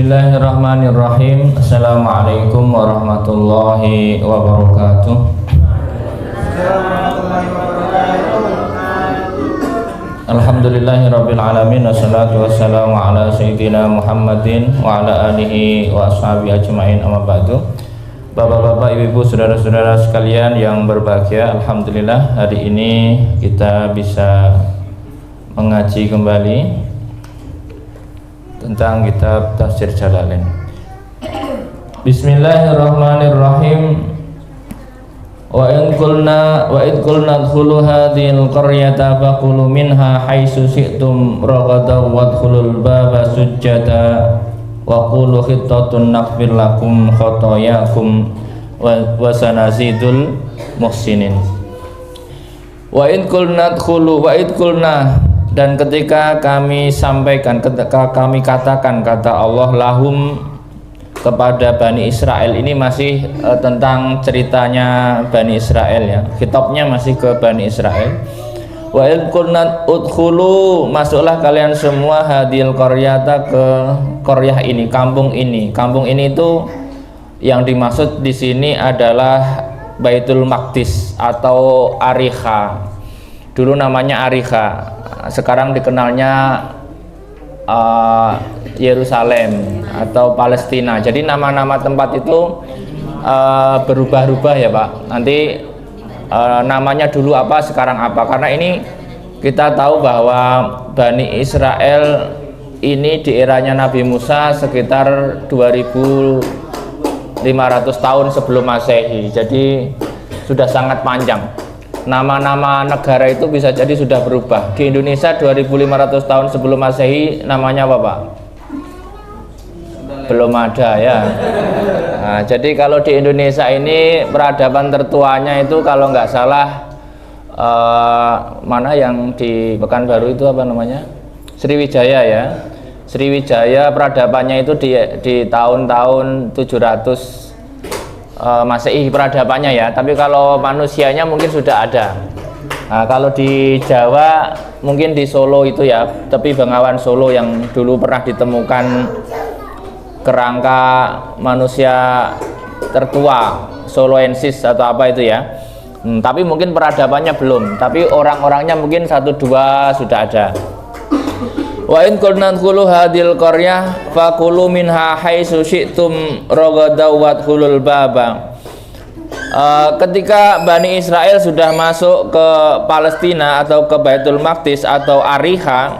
Bismillahirrahmanirrahim. Assalamualaikum warahmatullahi wabarakatuh. Alhamdulillahirabbil alamin wassalatu wassalamu ala sayyidina Muhammadin wa ala alihi wa ashabihi ajmain, amma ba'du. Bapak-bapak, ibu-ibu, saudara-saudara sekalian yang berbahagia, alhamdulillah hari ini kita bisa mengaji kembali tentang kitab Tafsir Jalalain. Bismillahirrahmanirrahim. Wa id qulna dkhulu hadhil qaryata faqulu minha haitsu syi'tum ragadan wadkhulul baba sujjada wa qulu khittatun naghfir lakum khotoyakum wa sanazidul muhsinin. Wa id qulna dan ketika kami sampaikan, ketika kami katakan, kata Allah, lahum, kepada Bani Israel. Ini masih tentang ceritanya Bani Israel ya, khitabnya masih ke Bani Israel. Wa id qulna udkhulu, masuklah kalian semua hadil qaryata, ke qaryah ini, kampung ini. Kampung ini itu yang dimaksud di sini adalah Baitul Maqdis atau Ariha. Dulu namanya Ariha, sekarang dikenalnya Yerusalem atau Palestina. Jadi nama-nama tempat itu berubah-ubah ya Pak. Nanti namanya dulu apa, sekarang apa. Karena ini kita tahu bahwa Bani Israel ini di eranya Nabi Musa sekitar 2500 tahun sebelum Masehi. Jadi sudah sangat panjang. Nama-nama negara itu bisa jadi sudah berubah. Di Indonesia 2500 tahun sebelum Masehi namanya apa Pak? Belum ada ya. Nah, jadi kalau di Indonesia ini peradaban tertuanya itu kalau nggak salah mana yang di Pekanbaru itu apa namanya? Sriwijaya ya. Sriwijaya peradabannya itu di tahun-tahun 700 Masehi peradabannya ya, tapi kalau manusianya mungkin sudah ada. Nah, kalau di Jawa mungkin di Solo itu ya, tapi Bengawan Solo yang dulu pernah ditemukan kerangka manusia tertua, Soloensis atau apa itu ya. Tapi mungkin peradabannya belum, tapi orang-orangnya mungkin 1-2 sudah ada. Wa in qulna dkhulu hadil qaryah faqulu minha haitsu syi'tum ragadan wadkhulul baba. Ketika Bani Israel sudah masuk ke Palestina atau ke Baitul Maqdis atau Ariha,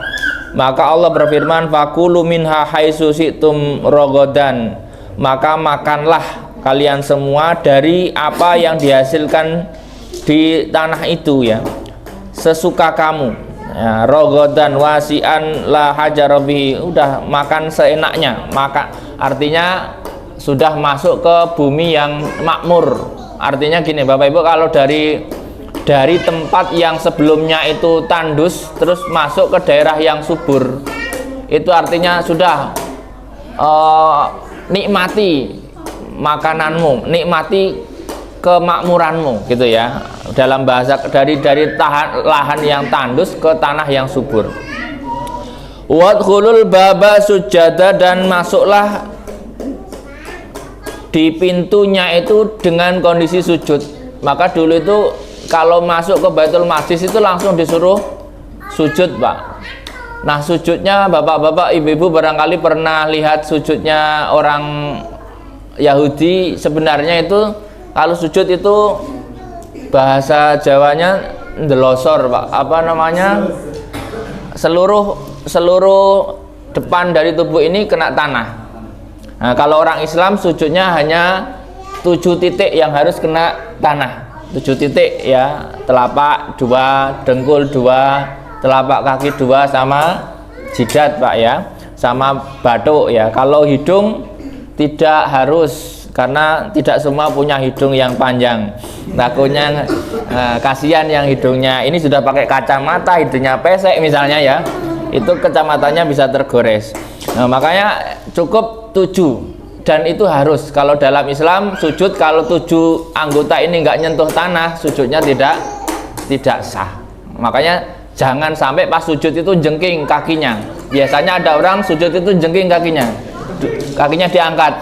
maka Allah berfirman faqulu minha haitsu syi'tum ragadan, maka makanlah kalian semua dari apa yang dihasilkan di tanah itu ya, sesuka kamu. Ya, rogodan wasian la hajarobi, udah makan seenaknya, maka artinya sudah masuk ke bumi yang makmur. Artinya gini Bapak Ibu, kalau dari tempat yang sebelumnya itu tandus terus masuk ke daerah yang subur, itu artinya sudah nikmati makananmu, nikmati kemakmuranmu gitu ya, dalam bahasa dari lahan yang tandus ke tanah yang subur. Wadkhulul baba sujada, dan masuklah di pintunya itu dengan kondisi sujud. Maka dulu itu kalau masuk ke Baitul Maqdis itu langsung disuruh sujud Pak. Nah sujudnya bapak-bapak, ibu-ibu barangkali pernah lihat sujudnya orang Yahudi. Sebenarnya itu kalau sujud itu bahasa Jawanya ndelosor Pak, apa namanya, seluruh depan dari tubuh ini kena tanah. Nah, kalau orang Islam sujudnya hanya 7 titik yang harus kena tanah, 7 titik ya, telapak 2, dengkul 2, telapak kaki 2, sama jidat Pak ya, sama batuk ya. Kalau hidung tidak harus, karena tidak semua punya hidung yang panjang. Takutnya kasihan yang hidungnya ini sudah pakai kacamata, hidungnya pesek misalnya ya, itu kacamatanya bisa tergores. Nah, makanya cukup 7, dan itu harus. Kalau dalam Islam sujud, kalau 7 anggota ini nggak nyentuh tanah, sujudnya tidak sah. Makanya jangan sampai pas sujud itu jengking kakinya. Biasanya ada orang sujud itu jengking kakinya, kakinya diangkat.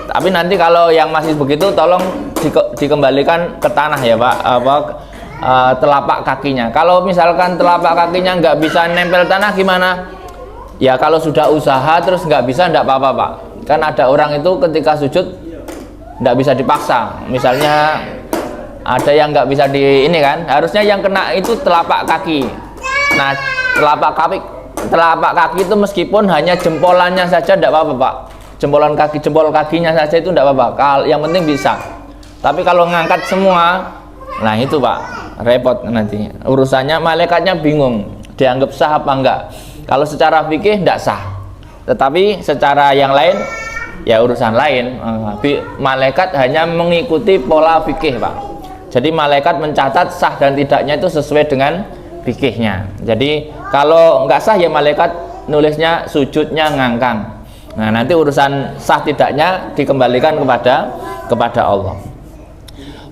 Tapi nanti kalau yang masih begitu tolong dikembalikan ke tanah ya Pak, telapak kakinya. Kalau misalkan telapak kakinya nggak bisa nempel tanah gimana? Ya kalau sudah usaha terus nggak bisa, nggak apa-apa Pak. Kan ada orang itu ketika sujud nggak bisa dipaksa. Misalnya ada yang nggak bisa di ini kan, harusnya yang kena itu telapak kaki. Nah telapak kaki itu meskipun hanya jempolannya saja tidak apa-apa Pak. Jempol kakinya saja itu tidak apa-apa. Yang penting bisa. Tapi kalau ngangkat semua, nah itu Pak repot nanti. Urusannya malaikatnya bingung, dianggap sah apa enggak. Kalau secara fikih tidak sah. Tetapi secara yang lain ya urusan lain. Malaikat hanya mengikuti pola fikih Pak. Jadi malaikat mencatat sah dan tidaknya itu sesuai dengan fikihnya. Jadi kalau nggak sah ya malaikat nulisnya sujudnya ngangkang. Nah nanti urusan sah tidaknya dikembalikan kepada Allah.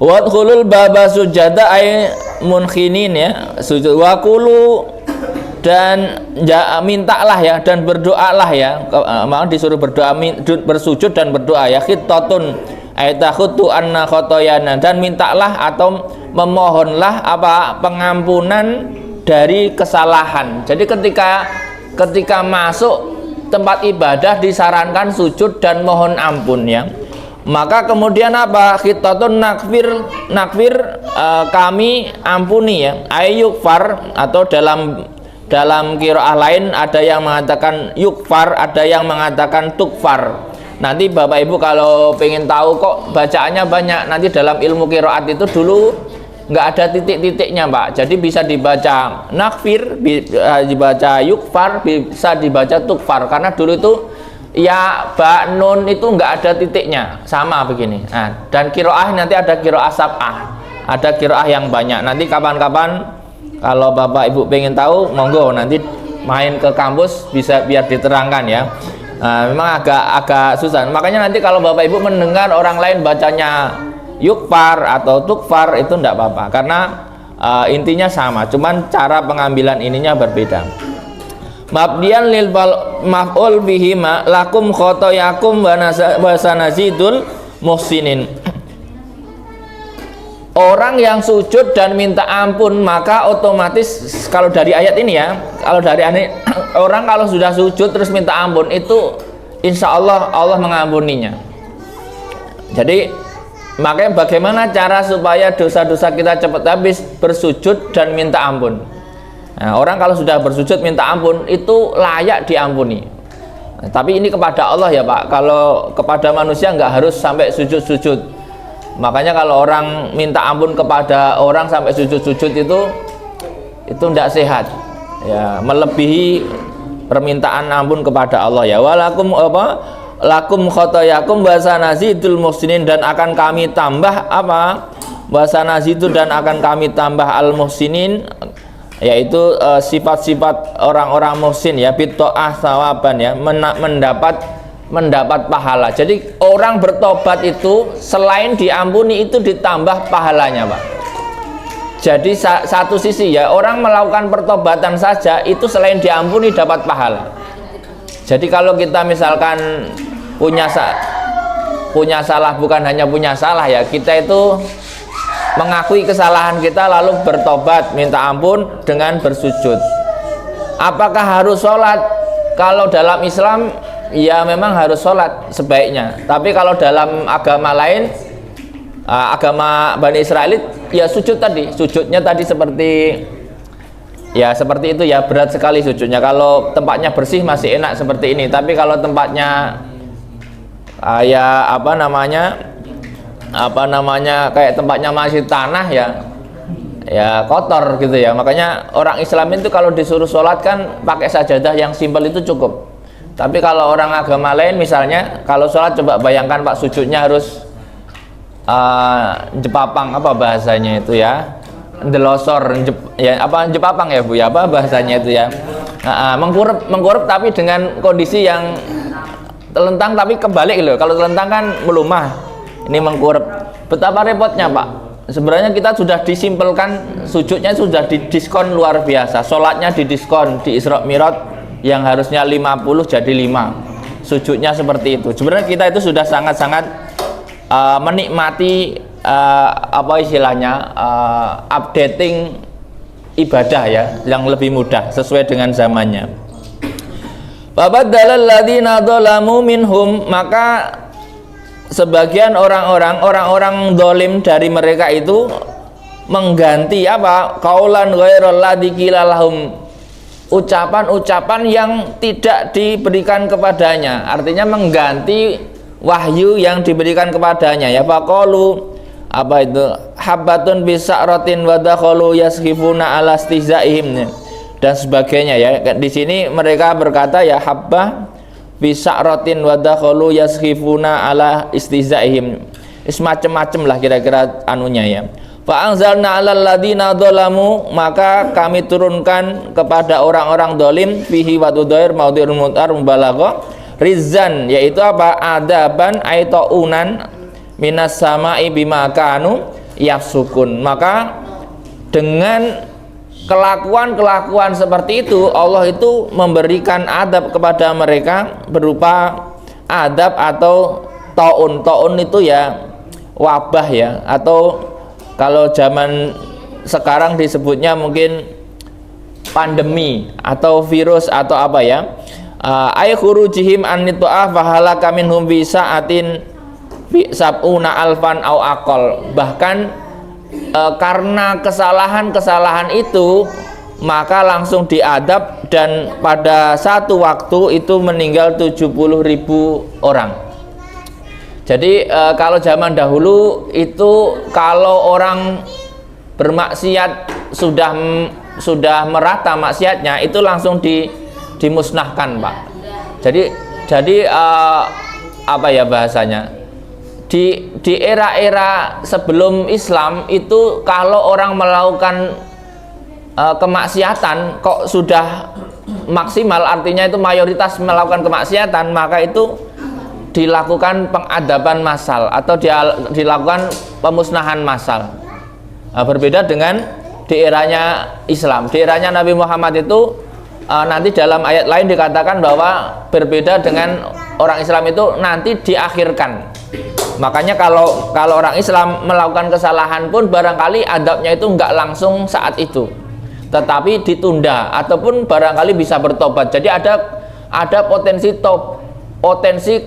Wadkhulul baba sujada ay munkhinin ya, sujud wakulu, dan mintalah ya dan berdoalah ya, mau disuruh berdoa, bersujud dan berdoa ya, khittatun aytakhutu anna khotoyana, dan mintalah atau memohonlah apa pengampunan dari kesalahan. Jadi ketika masuk tempat ibadah disarankan sujud dan mohon ampun ya. Maka kemudian apa? Khittatun nakfir kami ampuni ya. Ayyukfar, atau dalam qiraah lain ada yang mengatakan yukfar, ada yang mengatakan tukfar. Nanti Bapak Ibu kalau pengen tahu kok bacaannya banyak, nanti dalam ilmu qiraat itu dulu nggak ada titik-titiknya Pak. Jadi bisa dibaca nakfir, dibaca yukfar, bisa dibaca tukfar, karena dulu itu ya ba nun itu nggak ada titiknya, sama begini. Nah, dan qiraah nanti ada qiraah sab'ah, ada qiraah yang banyak. Nanti kapan-kapan kalau Bapak Ibu pengen tahu, monggo nanti main ke kampus bisa biar diterangkan ya. Memang agak susah. Makanya nanti kalau Bapak Ibu mendengar orang lain bacanya yukfar atau tukfar itu enggak apa-apa, karena intinya sama, cuman cara pengambilan ininya berbeda. Mabdian lil maf'ul bihi ma lakum khotoyakum wa sanazidul muhsinin. Orang yang sujud dan minta ampun, maka otomatis kalau dari ayat ini ya, kalau dari orang kalau sudah sujud terus minta ampun itu insya Allah Allah mengampuninya. Jadi makanya bagaimana cara supaya dosa-dosa kita cepat habis? Bersujud dan minta ampun. Nah, orang kalau sudah bersujud minta ampun itu layak diampuni. Nah, tapi ini kepada Allah ya Pak. Kalau kepada manusia nggak harus sampai sujud-sujud. Makanya kalau orang minta ampun kepada orang sampai sujud-sujud itu tidak sehat. Ya, melebihi permintaan ampun kepada Allah ya. Walakum lakum khotoyakum wa sanazidul muhsinin, dan akan kami tambah apa? Wa sanazidu, dan akan kami tambah al muhsinin, yaitu sifat-sifat orang-orang muhsin ya, bitto'ah sawaban ya, mendapat pahala. Jadi orang bertobat itu selain diampuni itu ditambah pahalanya Pak. Jadi satu sisi ya, orang melakukan pertobatan saja itu selain diampuni dapat pahala. Jadi kalau kita misalkan punya salah, bukan hanya punya salah ya, kita itu mengakui kesalahan kita lalu bertobat minta ampun dengan bersujud. Apakah harus sholat? Kalau dalam Islam ya memang harus sholat sebaiknya, tapi kalau dalam agama lain, agama Bani Israel ya sujudnya tadi seperti ya seperti itu ya, berat sekali sujudnya. Kalau tempatnya bersih masih enak seperti ini, tapi kalau tempatnya ya apa namanya kayak tempatnya masih tanah ya kotor gitu ya. Makanya orang Islam itu kalau disuruh sholat kan pakai sajadah yang simpel itu cukup. Tapi kalau orang agama lain misalnya kalau sholat, coba bayangkan Pak, sujudnya harus jepapang, apa bahasanya itu ya, delosor ya, apa jepapang ya Bu ya, apa bahasanya itu ya, mengkurep tapi dengan kondisi yang telentang tapi kebalik loh. Kalau telentang kan melumah, ini mengkurep. Betapa repotnya Pak. Sebenarnya kita sudah disimpelkan, sujudnya sudah didiskon luar biasa, sholatnya didiskon di Isra Mi'raj yang harusnya 50 jadi 5. sujudnya seperti itu. Sebenarnya kita itu sudah sangat-sangat menikmati apa istilahnya updating ibadah ya, yang lebih mudah sesuai dengan zamannya. Fabadalal ladzina dzalamu minhum, maka sebagian orang-orang dolim dari mereka itu mengganti apa? Qaulan ghairal ladzi qila lahum, ucapan-ucapan yang tidak diberikan kepadanya, artinya mengganti wahyu yang diberikan kepadanya ya. Faqalu, apa itu, habbatun bisa'ratin wa dakhalu yaskhifuna ala istihzaihim dan sebagainya ya. Di sini mereka berkata ya habbah bisa'ratin wa dakhalu yaskhifuna ala istihzaihim, semacam-macam lah kira-kira anunya ya. Fa anzalna 'alal ladzina dzalamu, maka kami turunkan kepada orang-orang dolim fihi wa tudhair maudhi'ul mutar mubalaghah rizan, yaitu apa, adaban aitaunan minas sama'i bima kanu yafsukun. Maka dengan kelakuan-kelakuan seperti itu Allah itu memberikan adab kepada mereka berupa adab atau taun. Taun itu ya wabah ya, atau kalau zaman sekarang disebutnya mungkin pandemi atau virus atau apa ya. Ay khurujihim annitu'ah fahalaka minhum bi sa'atin bi sab'una alfan au aqal. Bahkan karena kesalahan-kesalahan itu maka langsung diadab, dan pada satu waktu itu meninggal 70.000 orang. Jadi kalau zaman dahulu itu kalau orang bermaksiat sudah merata maksiatnya itu langsung dimusnahkan, Pak. Jadi apa ya bahasanya? Di era-era sebelum Islam itu kalau orang melakukan kemaksiatan kok sudah maksimal, artinya itu mayoritas melakukan kemaksiatan, maka itu dilakukan pengadaban massal atau dilakukan pemusnahan massal. Berbeda dengan di eranya Islam. Di eranya Nabi Muhammad itu nanti dalam ayat lain dikatakan bahwa berbeda dengan orang Islam itu nanti diakhirkan. Makanya kalau orang Islam melakukan kesalahan pun barangkali adabnya itu enggak langsung saat itu, tetapi ditunda ataupun barangkali bisa bertobat. Jadi ada potensi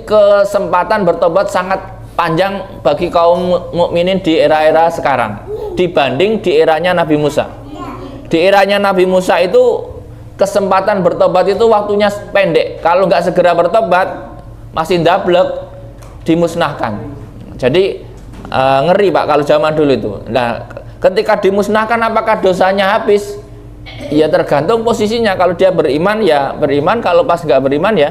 kesempatan bertobat sangat panjang bagi kaum mukminin di era-era sekarang dibanding di eranya Nabi Musa. Di eranya Nabi Musa itu kesempatan bertobat itu waktunya pendek. Kalau nggak segera bertobat masih ndablek, dimusnahkan. Jadi ngeri, Pak, kalau zaman dulu itu. Nah, ketika dimusnahkan apakah dosanya habis? Ya tergantung posisinya. Kalau dia beriman ya beriman, kalau pas nggak beriman ya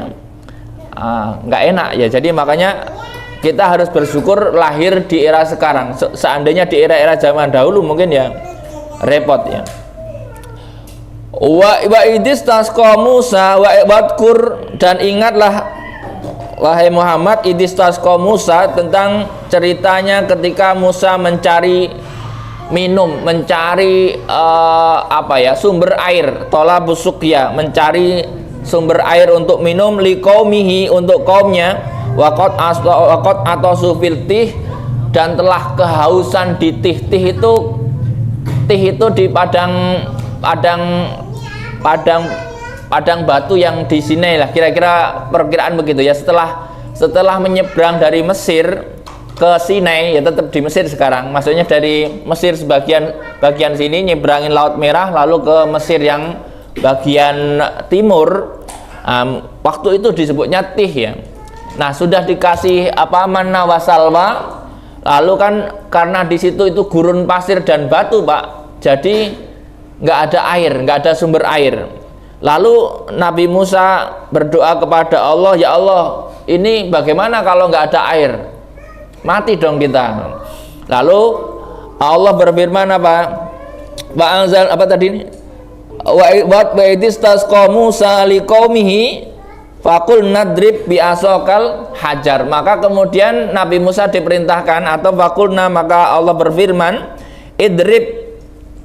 nggak enak ya. Jadi makanya kita harus bersyukur lahir di era sekarang. Seandainya di era-era zaman dahulu mungkin ya repot ya. Wa idis tasqa Musa wa wadkur, dan ingatlah wahai Muhammad idis tasqa Musa, tentang ceritanya ketika Musa mencari minum, mencari sumber air, tolabus suqya, mencari sumber air untuk minum, liqaumihi, untuk kaumnya, waqad atasu fil tih, dan telah kehausan di tih itu di padang batu yang di Sinai lah, kira-kira perkiraan begitu ya. Setelah menyeberang dari Mesir ke Sinai, ya tetap di Mesir sekarang, maksudnya dari Mesir bagian sini nyebrangin Laut Merah lalu ke Mesir yang bagian timur, waktu itu disebutnya tih ya. Nah, sudah dikasih manna wasalwa, lalu kan karena di situ itu gurun pasir dan batu, Pak, jadi nggak ada air, nggak ada sumber air. Lalu Nabi Musa berdoa kepada Allah, ya Allah, ini bagaimana kalau nggak ada air? Mati dong kita. Lalu Allah berfirman apa tadi ini? Wa idis tasqa Musa liqaumihi faqul nadrib bi asokal hajar. Maka kemudian Nabi Musa diperintahkan, atau faqulna, maka Allah berfirman, idrib,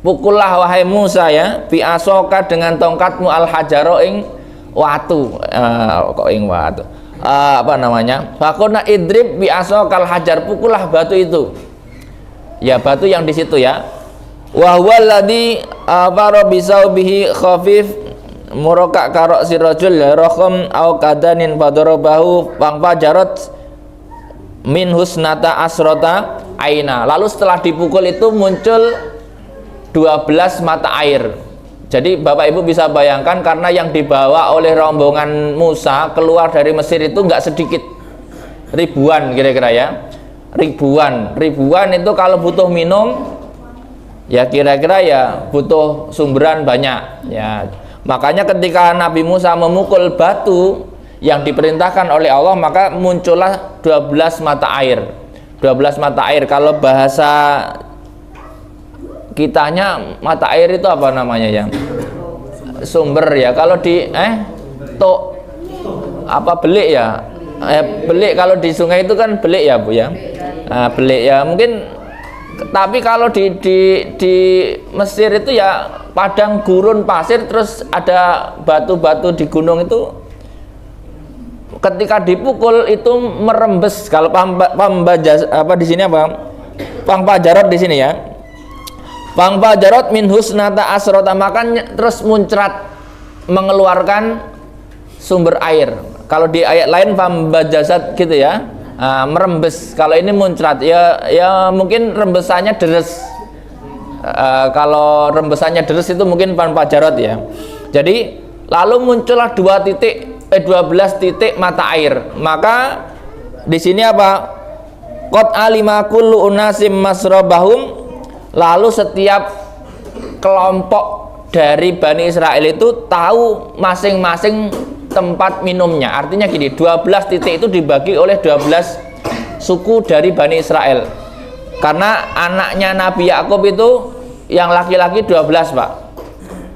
pukullah wahai Musa ya, bi asoka, dengan tongkatmu, al hajaro ing watu, apa namanya? Fakuna idrib bi asokal hajar, pukullah batu itu. Ya batu yang di situ ya. Wa huwa alladhi fara bisaubihi khafif muraka karok sirajul rakham au kadanin fadarabahu fangfajarat min husnata asrota aina. Lalu setelah dipukul itu muncul 12 mata air. Jadi Bapak Ibu bisa bayangkan, karena yang dibawa oleh rombongan Musa keluar dari Mesir itu enggak sedikit, ribuan kira-kira ya. Ribuan itu kalau butuh minum ya kira-kira ya butuh sumberan banyak ya. Makanya ketika Nabi Musa memukul batu yang diperintahkan oleh Allah, maka muncullah 12 mata air. 12 mata air, kalau bahasa kitanya mata air itu apa namanya ya? Sumber ya. Kalau di apa belik ya? Belik kalau di sungai itu kan belik ya Bu ya. Nah, belik ya mungkin, tapi kalau di Mesir itu ya padang gurun pasir, terus ada batu-batu di gunung itu, ketika dipukul itu merembes. Kalau apa di sini apa? Pangpajarot di sini ya. Pangpajarot min husnata asrota, makan terus muncrat mengeluarkan sumber air. Kalau di ayat lain pambajasat gitu ya, merembes. Kalau ini muncrat ya mungkin rembesannya deres. Kalau rembesannya deres itu mungkin pangpajarot ya. Jadi lalu muncullah 12 titik mata air. Maka di sini apa? Qad alima kullu unasim masrabahum. Lalu setiap kelompok dari Bani Israel itu tahu masing-masing tempat minumnya. Artinya gini, 12 titik itu dibagi oleh 12 suku dari Bani Israel. Karena anaknya Nabi Yakub itu yang laki-laki 12 Pak.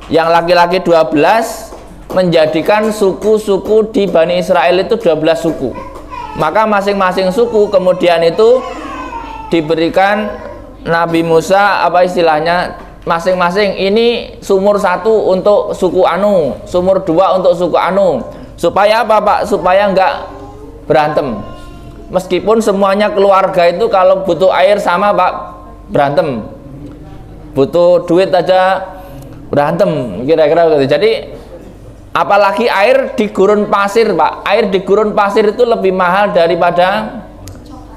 Yang laki-laki 12 menjadikan suku-suku di Bani Israel itu 12 suku. Maka masing-masing suku kemudian itu diberikan Nabi Musa apa istilahnya, masing-masing ini sumur 1 untuk suku anu, sumur 2 untuk suku anu. Supaya apa Pak? Supaya enggak berantem. Meskipun semuanya keluarga itu kalau butuh air sama Pak, berantem. Butuh duit aja berantem, kira-kira gitu. Jadi apalagi air di gurun pasir Pak. Air di gurun pasir itu lebih mahal daripada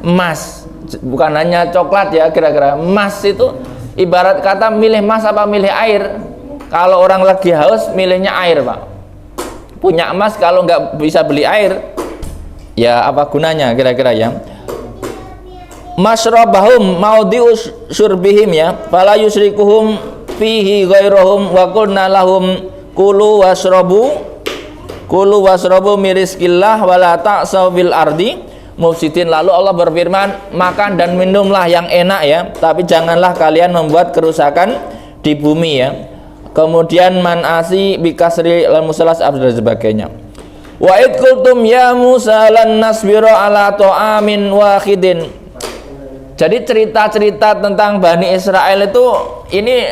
emas. Bukan hanya coklat ya, kira-kira emas itu ibarat kata milih emas apa milih air. Kalau orang lagi haus milihnya air Pak. Punya emas kalau nggak bisa beli air ya apa gunanya kira-kira ya. Masrabahum maudhi'u syurbihim ya, fala yusrikuhum fihi ghairahum wa qulna lahum kulu wasrabu mirizqillah wala ta'saw bil ardi mufsidin. Lalu Allah berfirman, makan dan minumlah yang enak ya, tapi janganlah kalian membuat kerusakan di bumi ya. Kemudian manasi bikasri lan musalas dan sebagainya. Wa id qultum ya Musa lan nasbira ala ta'amin wahidin. Jadi cerita-cerita tentang Bani Israel itu ini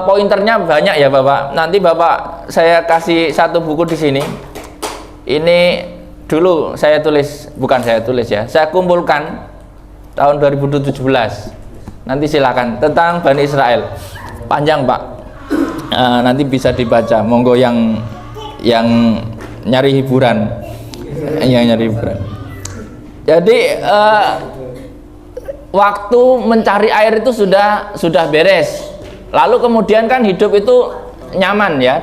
pointernya banyak ya Bapak. Nanti Bapak saya kasih satu buku di sini. Ini dulu saya tulis, bukan saya tulis ya, saya kumpulkan tahun 2017. Nanti silakan tentang Bani Israel. Panjang Pak. Nanti bisa dibaca. Monggo yang nyari hiburan. Yang nyari hiburan. Jadi waktu mencari air itu sudah beres. Lalu kemudian kan hidup itu nyaman ya,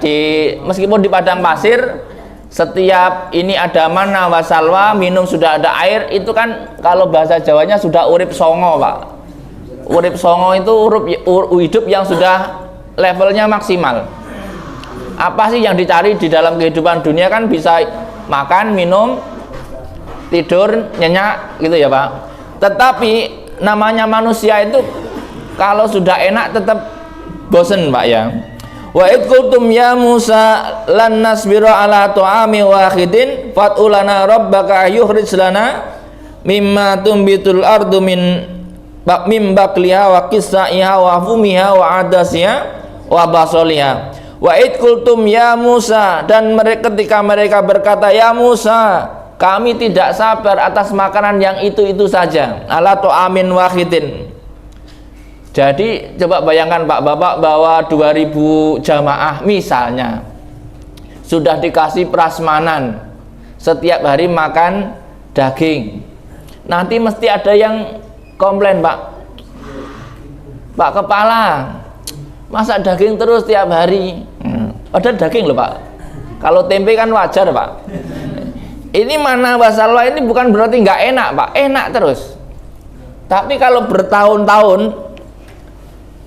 meskipun di padang pasir, setiap ini ada mana wasalwa, minum sudah ada air, itu kan kalau bahasa Jawanya sudah urip songo Pak. Urip songo itu hidup yang sudah levelnya maksimal. Apa sih yang dicari di dalam kehidupan dunia? Kan bisa makan, minum, tidur, nyenyak gitu ya Pak. Tetapi namanya manusia itu kalau sudah enak tetap bosen Pak ya. Wa id qultum ya Musa lan nasbira ala ta'ami wahidin fatulana rabbaka yukhrij lana mimma tumbitul ardu min bakliha wa qissaiha wa fumiha wa adasiha wa basoliha. Wa id qultum ya Musa, dan ketika mereka berkata ya Musa, kami tidak sabar atas makanan yang itu-itu saja. Ala tu'amin wahidin. Jadi coba bayangkan Pak Bapak bahwa 2000 jamaah misalnya sudah dikasih prasmanan, setiap hari makan daging. Nanti mesti ada yang komplain, Pak. Pak Kepala, masa daging terus tiap hari? Ada daging loh Pak. Kalau tempe kan wajar Pak. Ini mana wasallah ini bukan berarti nggak enak Pak, enak terus. Tapi kalau bertahun-tahun,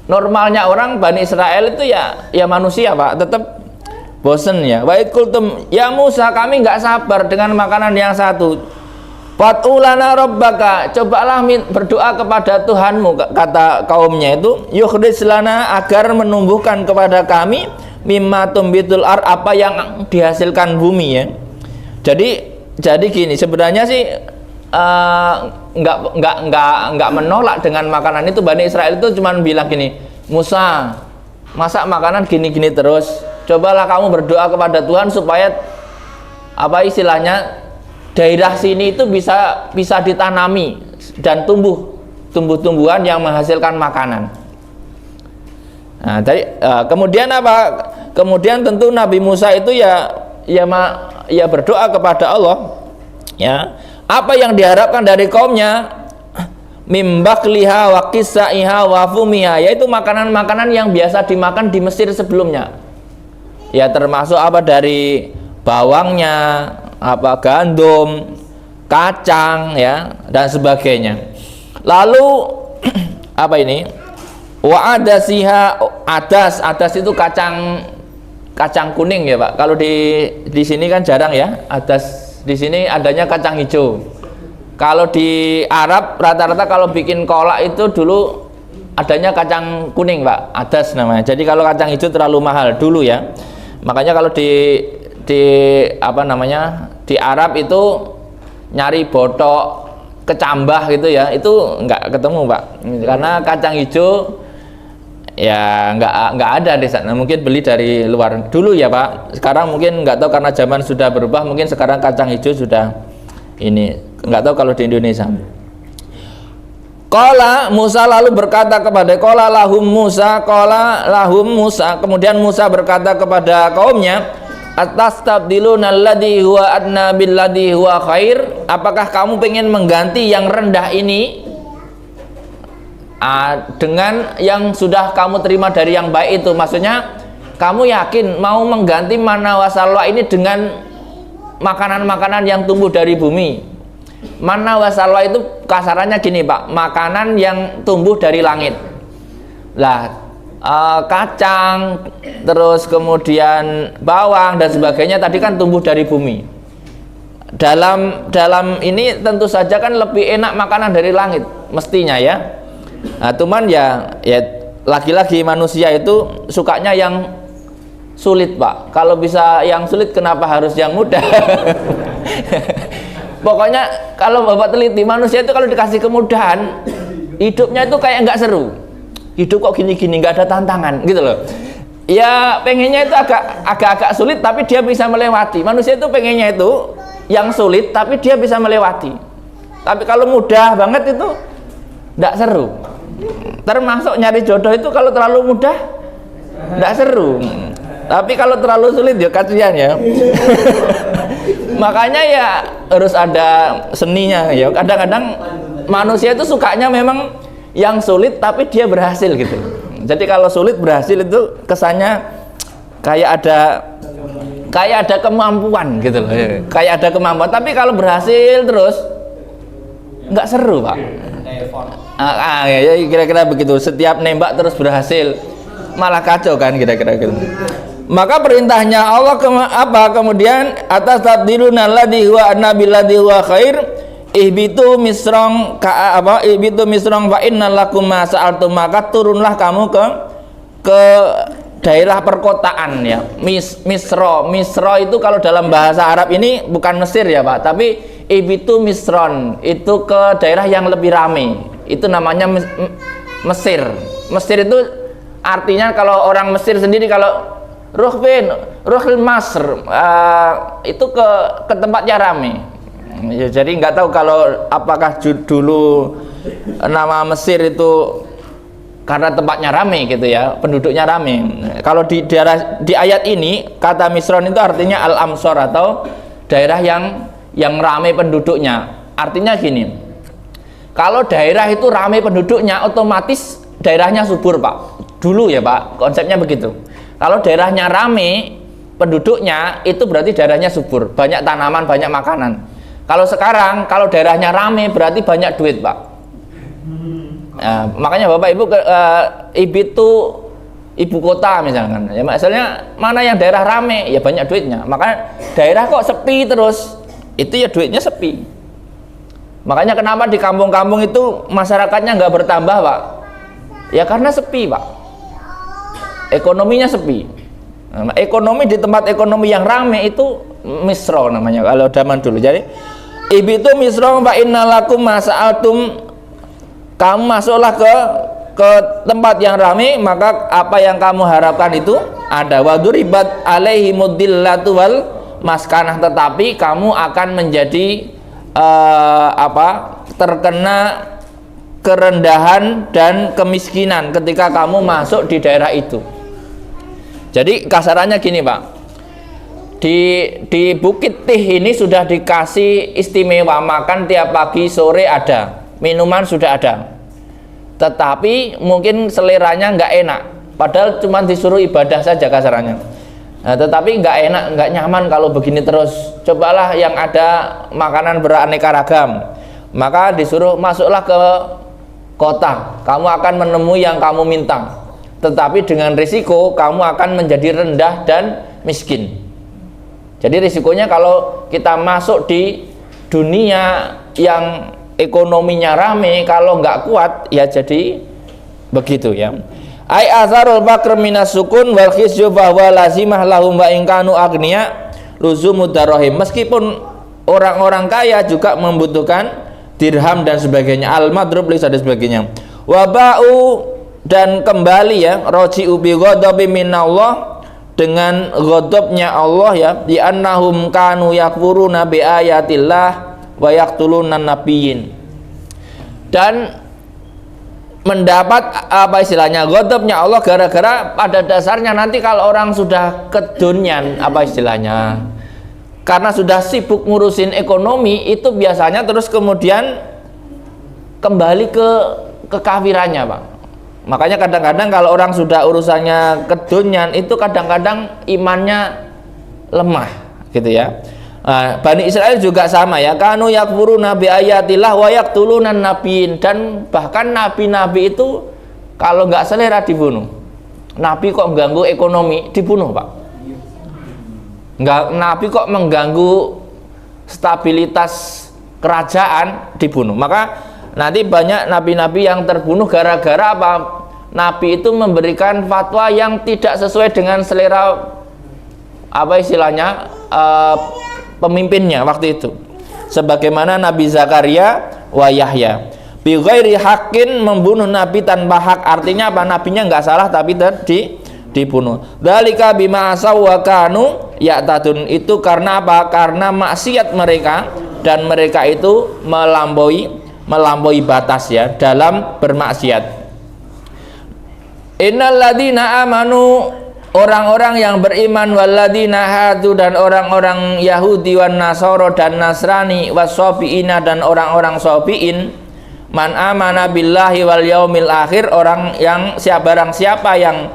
normalnya orang Bani Israel itu ya manusia Pak, tetap bosen ya. Wa idkultum ya Musa, kami nggak sabar dengan makanan yang satu. Fatulana rabbaka, cobalah berdoa kepada Tuhanmu, kata kaumnya itu, yukhrij lana, agar menumbuhkan kepada kami mimma tumbitul ar, apa yang dihasilkan bumi ya. Jadi gini, sebenarnya sih nggak menolak dengan makanan itu. Bani Israel itu cuma bilang gini, Musa, masak makanan gini-gini terus, cobalah kamu berdoa kepada Tuhan supaya apa istilahnya daerah sini itu bisa ditanami dan tumbuh-tumbuhan yang menghasilkan makanan. Nah, kemudian apa? Kemudian tentu Nabi Musa itu ya berdoa kepada Allah. Ya, apa yang diharapkan dari kaumnya? Mimbakliha wa kisaiha wa fumiha, yaitu makanan-makanan yang biasa dimakan di Mesir sebelumnya. Ya, termasuk apa dari bawangnya, apa gandum, kacang ya dan sebagainya. Lalu apa ini? Wa adasiha, adas itu kacang kuning ya Pak. Kalau di sini kan jarang ya adas, di sini adanya kacang hijau. Kalau di Arab rata-rata kalau bikin kolak itu dulu adanya kacang kuning Pak, adas namanya. Jadi kalau kacang hijau terlalu mahal dulu ya. Makanya kalau di apa namanya di Arab itu nyari botok kecambah gitu ya, itu nggak ketemu Pak, karena kacang hijau ya nggak ada di sana. Mungkin beli dari luar dulu ya Pak. Sekarang mungkin nggak tahu karena zaman sudah berubah, mungkin sekarang kacang hijau sudah ini, nggak tahu kalau di Indonesia. Qala Musa lalu berkata kepada qala lahum Musa, kemudian Musa berkata kepada kaumnya, atastabdiluna alladhi huwa adna billadhi huwa khair, apakah kamu pengen mengganti yang rendah ini dengan yang sudah kamu terima dari yang baik itu? Maksudnya kamu yakin mau mengganti mana wasalwa ini dengan makanan-makanan yang tumbuh dari bumi? Mana wasalwa itu kasarannya gini Pak, makanan yang tumbuh dari langit lah, kacang, terus kemudian bawang dan sebagainya tadi kan tumbuh dari bumi. Dalam ini tentu saja kan lebih enak makanan dari langit mestinya ya. Nah, cuman ya lagi-lagi manusia itu sukanya yang sulit Pak. Kalau bisa yang sulit kenapa harus yang mudah? Pokoknya kalau Bapak teliti, manusia itu kalau dikasih kemudahan hidupnya itu kayak nggak seru. Hidup kok gini-gini, nggak ada tantangan gitu loh. Ya pengennya itu agak-agak sulit tapi dia bisa melewati. Manusia itu pengennya itu yang sulit tapi dia bisa melewati. Tapi kalau mudah banget itu nggak seru. Termasuk nyari jodoh itu kalau terlalu mudah nggak seru. Tapi kalau terlalu sulit ya kasihan ya. Makanya ya harus ada seninya ya. Kadang-kadang manusia itu sukanya memang yang sulit tapi dia berhasil gitu. Jadi kalau sulit berhasil itu kesannya kayak ada kemampuan gitu loh. Kayak ada kemampuan. Tapi kalau berhasil terus nggak seru Pak. Ya kira-kira begitu. Setiap nembak terus berhasil, malah kacau kan kira-kira gitu. Maka perintahnya Allah kemudian atas tabdiluna alladhi huwa adna billadhi huwa khair, ihbitu misrong ihbitu misrong fa innal lakum ma sa'altum, maka turunlah kamu ke daerah perkotaan ya. Misro itu kalau dalam bahasa Arab ini bukan Mesir ya Pak, tapi ihbitu misron itu ke daerah yang lebih ramai, itu namanya Mesir. Mesir itu artinya kalau orang Mesir sendiri kalau Ruhil Masr itu ke tempatnya rame. Ya, jadi nggak tahu kalau apakah dulu nama Mesir itu karena tempatnya rame gitu ya, penduduknya rame. Kalau di daerah di ayat ini kata Misron itu artinya al-amsor atau daerah yang rame penduduknya. Artinya gini, kalau daerah itu rame penduduknya otomatis daerahnya subur Pak. Dulu ya Pak, konsepnya begitu. Kalau daerahnya rame penduduknya itu berarti daerahnya subur, banyak tanaman, banyak makanan. Kalau sekarang kalau daerahnya rame berarti banyak duit Pak. Nah, makanya Bapak Ibu itu ibu kota misalkan ya, misalnya mana yang daerah rame ya banyak duitnya, maka daerah kok sepi terus itu ya duitnya sepi. Makanya kenapa di kampung-kampung itu masyarakatnya nggak bertambah Pak, ya karena sepi Pak, ekonominya sepi. Nah, ekonomi di tempat ekonomi yang rame itu misro namanya kalau zaman dulu. Jadi itu misro fa innalakum masa'altum, kamu masuklah ke tempat yang ramai, maka apa yang kamu harapkan itu ada. Waduribat alaihimudillatu wal maskanah, tetapi kamu akan menjadi terkena kerendahan dan kemiskinan ketika kamu masuk di daerah itu. Jadi kasarannya gini Pak, di Bukit Tih ini sudah dikasih istimewa, makan tiap pagi sore ada, minuman sudah ada, tetapi mungkin seleranya nggak enak, padahal cuma disuruh ibadah saja kasarannya. Nah, tetapi nggak enak, nggak nyaman kalau begini terus. Cobalah yang ada makanan beraneka ragam, maka disuruh masuklah ke kota, kamu akan menemui yang kamu minta, tetapi dengan risiko kamu akan menjadi rendah dan miskin. Jadi risikonya kalau kita masuk di dunia yang ekonominya rame, kalau nggak kuat ya jadi begitu ya. Ai azarul bakr minas sukun wal khizyu bahwa lazimah lahum wa in kanu agniya luzumud darahim. Meskipun orang-orang kaya juga membutuhkan dirham dan sebagainya, al madrub dan sebagainya. Wabau dan kembali ya, roji'u bi ghadabi minallah, dengan ghadabnya Allah ya, di annahum kanu yakfuruna bi ayatillah wa yaqtuluna nabiyyin, dan mendapat apa istilahnya ghadabnya Allah gara-gara pada dasarnya nanti kalau orang sudah kedunian apa istilahnya, karena sudah sibuk ngurusin ekonomi itu biasanya terus kemudian kembali ke kekafirannya Pak. Makanya kadang-kadang kalau orang sudah urusannya kedunian itu kadang-kadang imannya lemah gitu ya. Nah, Bani Israel juga sama ya, kanu yakfuruna bi ayatillah wa yaqtuluna nabiyyin, dan bahkan nabi-nabi itu kalau nggak selera dibunuh. Nabi kok mengganggu ekonomi dibunuh Pak. Nggak, nabi kok mengganggu stabilitas kerajaan dibunuh. Maka nanti banyak nabi-nabi yang terbunuh gara-gara apa? Nabi itu memberikan fatwa yang tidak sesuai dengan selera apa istilahnya pemimpinnya waktu itu, sebagaimana Nabi Zakaria wa Yahya bi ghairi haqqin, membunuh nabi tanpa hak. Artinya apa? Nabinya nggak salah tapi dibunuh. Dzalika bima asaw wa kanu ya'tadun, itu karena apa? Karena maksiat mereka, dan mereka itu melampaui batas ya dalam bermaksiat. Innal ladzina amanu, orang-orang yang beriman, walladzina hadu, dan orang-orang Yahudi, wan Nasara dan Nasrani, wasobiina, dan orang-orang sobiin, man amana billahi wal yaumil akhir, orang yang barang siapa yang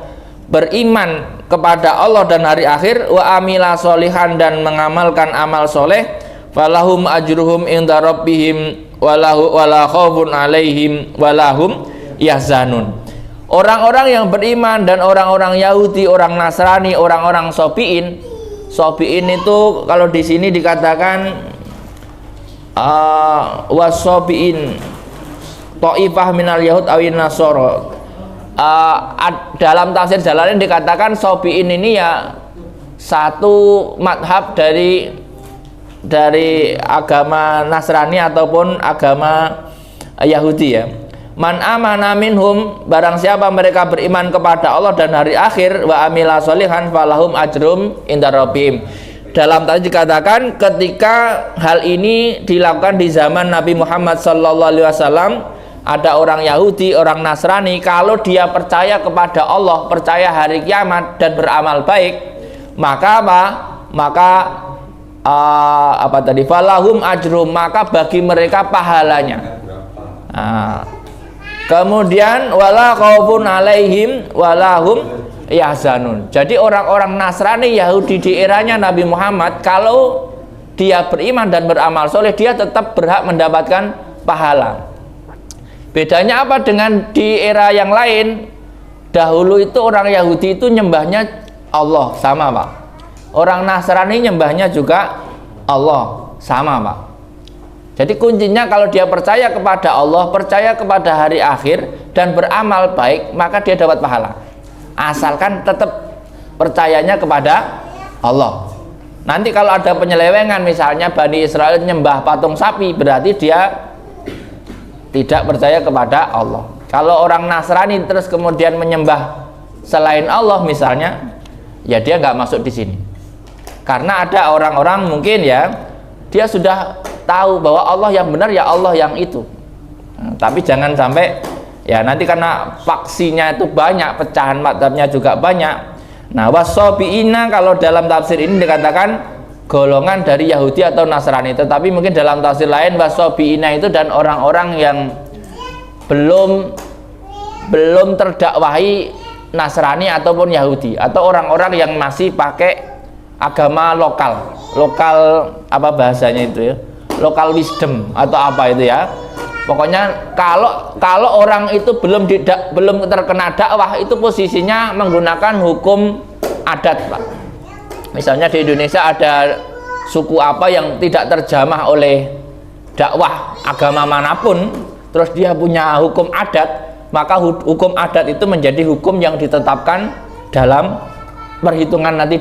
beriman kepada Allah dan hari akhir, wa amila solihan, dan mengamalkan amal soleh, falahum ajruhum inda rabbihim wala khaufun alaihim walahum yahzanun. Orang-orang yang beriman dan orang-orang Yahudi, orang Nasrani, orang-orang Sobiin. Sobiin itu kalau di sini dikatakan wasobiin ta'ifah minal Yahud awin Nasoro. Dalam tafsir Jalalain dikatakan Sobiin ini ya satu madhab dari agama Nasrani ataupun agama Yahudi ya. Man amana minhum, barang siapa mereka beriman kepada Allah dan hari akhir, wa amila solihan falahum ajrum inda rabbihim, dalam tadi dikatakan ketika hal ini dilakukan di zaman Nabi Muhammad SAW, ada orang Yahudi, orang Nasrani, kalau dia percaya kepada Allah, percaya hari kiamat dan beramal baik, maka apa? Maka falahum ajrum, maka bagi mereka pahalanya. Kemudian wala khaufun alaihim walahum yahzanun. Jadi orang-orang Nasrani Yahudi di eranya Nabi Muhammad, kalau dia beriman dan beramal soleh, dia tetap berhak mendapatkan pahala. Bedanya apa dengan di era yang lain? Dahulu itu orang Yahudi itu nyembahnya Allah, sama Pak. Orang Nasrani nyembahnya juga Allah, sama Pak. Jadi kuncinya kalau dia percaya kepada Allah, percaya kepada hari akhir dan beramal baik, maka dia dapat pahala. Asalkan tetap percayanya kepada Allah. Nanti kalau ada penyelewengan, misalnya Bani Israel nyembah patung sapi, berarti dia tidak percaya kepada Allah. Kalau orang Nasrani terus kemudian menyembah selain Allah misalnya, ya dia nggak masuk di sini. Karena ada orang-orang mungkin ya, dia sudah tahu bahwa Allah yang benar, ya Allah yang itu. Tapi jangan sampai ya nanti karena faksinya itu banyak, pecahan mazhabnya juga banyak. Nah, wasobiina kalau dalam tafsir ini dikatakan golongan dari Yahudi atau Nasrani, tetapi mungkin dalam tafsir lain wasobiina itu dan orang-orang yang belum terdakwahi Nasrani ataupun Yahudi, atau orang-orang yang masih pakai agama lokal apa bahasanya itu ya, lokal wisdom atau apa itu ya. Pokoknya kalau orang itu belum terkena dakwah, itu posisinya menggunakan hukum adat Pak. Misalnya di Indonesia ada suku apa yang tidak terjamah oleh dakwah agama manapun, terus dia punya hukum adat, maka hukum adat itu menjadi hukum yang ditetapkan dalam perhitungan nanti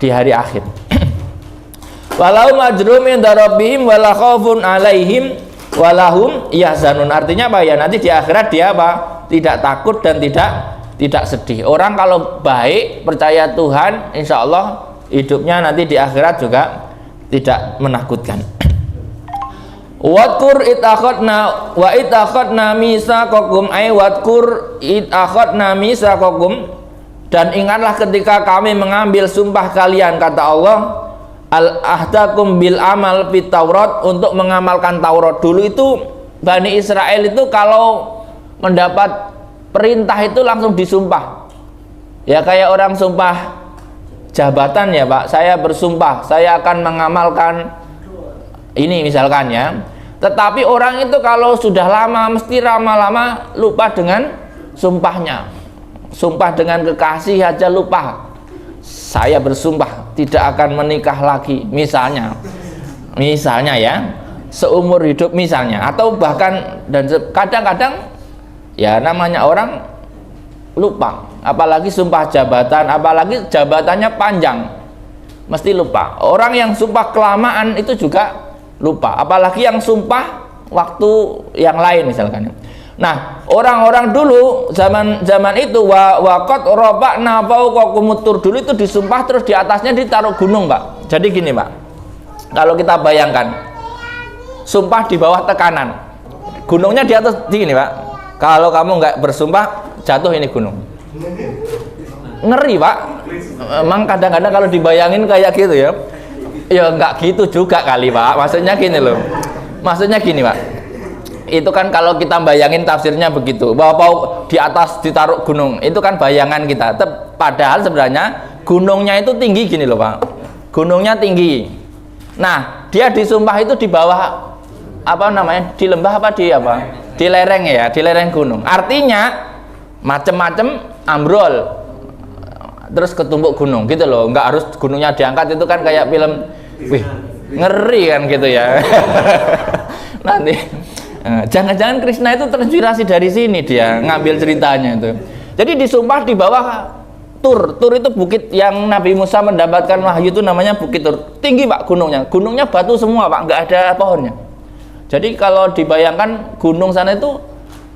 di hari akhir. Walau majrum min darabihim wala khaufun alaihim walahum yahzanun. Artinya apa ya? Nanti di akhirat dia apa? Tidak takut dan tidak sedih. Orang kalau baik, percaya Tuhan, insya Allah hidupnya nanti di akhirat juga tidak menakutkan. Wadkur itakhadna wa itakhadna misaqakum ay wadkur itakhadna misaqakum, dan ingatlah ketika kami mengambil sumpah kalian, kata Allah, al-ahdakum bil amal fit Taurat, untuk mengamalkan Taurat. Dulu itu Bani Israel itu kalau mendapat perintah itu langsung disumpah. Ya kayak orang sumpah jabatan ya Pak, saya bersumpah saya akan mengamalkan ini misalkan ya. Tetapi orang itu kalau sudah lama mesti lama-lama lupa dengan sumpahnya. Sumpah dengan kekasih aja lupa. Saya bersumpah tidak akan menikah lagi misalnya ya, seumur hidup misalnya, atau bahkan, dan kadang-kadang ya namanya orang lupa, apalagi sumpah jabatan, apalagi jabatannya panjang, mesti lupa. Orang yang sumpah kelamaan itu juga lupa, apalagi yang sumpah waktu yang lain misalkan. Nah, orang-orang dulu zaman itu waqad rafa'na fawqakum tur, dulu itu disumpah terus di atasnya ditaruh gunung, Pak. Jadi gini, Pak. Kalau kita bayangkan sumpah di bawah tekanan, gunungnya di atas gini, Pak. Kalau kamu nggak bersumpah, jatuh ini gunung. Ngeri, Pak. Emang kadang-kadang kalau dibayangin kayak gitu ya. Ya nggak gitu juga kali, Pak. Maksudnya gini loh. Maksudnya gini, Pak. Itu kan kalau kita bayangin tafsirnya begitu, bahwa di atas ditaruh gunung, itu kan bayangan kita. Padahal sebenarnya gunungnya itu tinggi gini loh Pak, gunungnya tinggi. Nah dia disumpah itu di bawah apa namanya, di lembah apa di apa, di lereng ya, di lereng gunung. Artinya macem-macem ambrol terus ketumbuk gunung gitu loh. Nggak harus gunungnya diangkat, itu kan kayak film, wih ngeri kan gitu ya. Nanti jangan-jangan Krishna itu terinspirasi dari sini, dia ngambil ceritanya itu. Jadi disumpah di bawah Tur. Tur itu bukit yang Nabi Musa mendapatkan wahyu, itu namanya Bukit Tur. Tinggi Pak gunungnya. Gunungnya batu semua Pak, nggak ada pohonnya. Jadi kalau dibayangkan gunung sana itu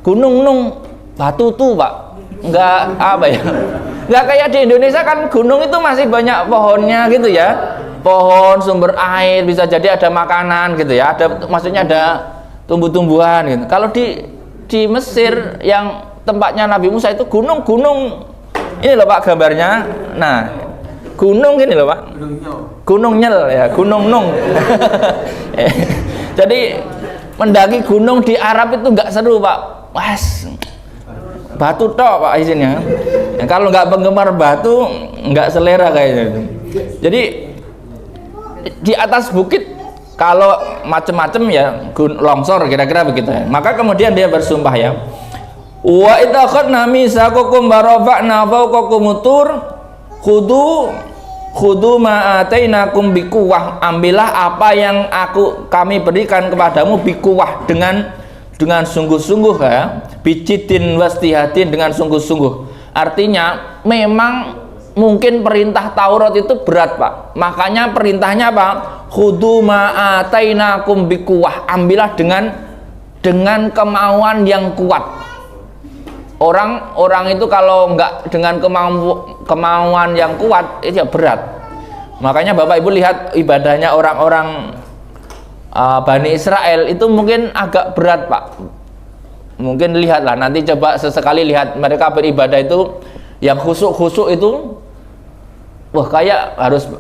gunung batu tuh Pak. Nggak apa ya. Nggak kayak di Indonesia kan gunung itu masih banyak pohonnya gitu ya. pohon, sumber air, bisa jadi ada makanan gitu ya. Maksudnya ada tumbuh-tumbuhan gitu. Kalau di Mesir yang tempatnya Nabi Musa itu gunung-gunung. Ini loh Pak gambarnya. Nah, gunung gini loh Pak. Gunung Nyel ya, Gunung Nung. Jadi mendaki gunung di Arab itu nggak seru Pak. Wes batu tok Pak isinya. Ya, kalau nggak penggemar batu nggak selera kayaknya itu. Jadi di atas bukit kalau macam-macam ya longsor kira-kira begitu ya. Maka kemudian dia bersumpah ya. Wa idza akhadna mitsaqakum barafa'na fawqakum tur khudu ma atainakum biquwah. Ambillah apa yang kami berikan kepadamu biquwah dengan sungguh-sungguh ya. Bijitin wastihatin dengan sungguh-sungguh. Artinya memang mungkin perintah Taurat itu berat Pak. Makanya perintahnya Pak, khudu ma atainakum biquwah. Ambillah dengan kemauan yang kuat. Orang itu kalau nggak dengan kemauan yang kuat itu ya berat. Makanya Bapak Ibu lihat ibadahnya orang-orang Bani Israel itu mungkin agak berat Pak. Mungkin lihatlah nanti coba sesekali lihat mereka beribadah itu yang khusuk itu, wah kayak harus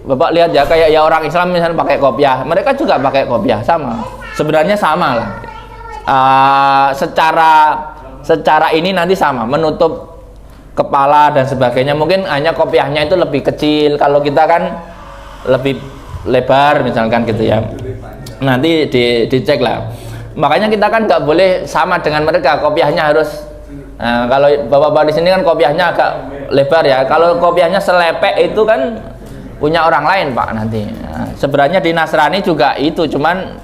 Bapak lihat ya kayak ya orang Islam misalnya pakai kopiah, mereka juga pakai kopiah sama. Sebenarnya sama lah. Secara ini nanti sama, menutup kepala dan sebagainya. Mungkin hanya kopiahnya itu lebih kecil, kalau kita kan lebih lebar misalkan gitu ya. Nanti dicek lah. Makanya kita kan nggak boleh sama dengan mereka, kopiahnya harus kalau bapak-bapak di sini kan kopiahnya agak lebar ya. Kalau kopiahnya selepek itu kan punya orang lain Pak nanti. Sebenarnya di Nasrani juga itu, cuman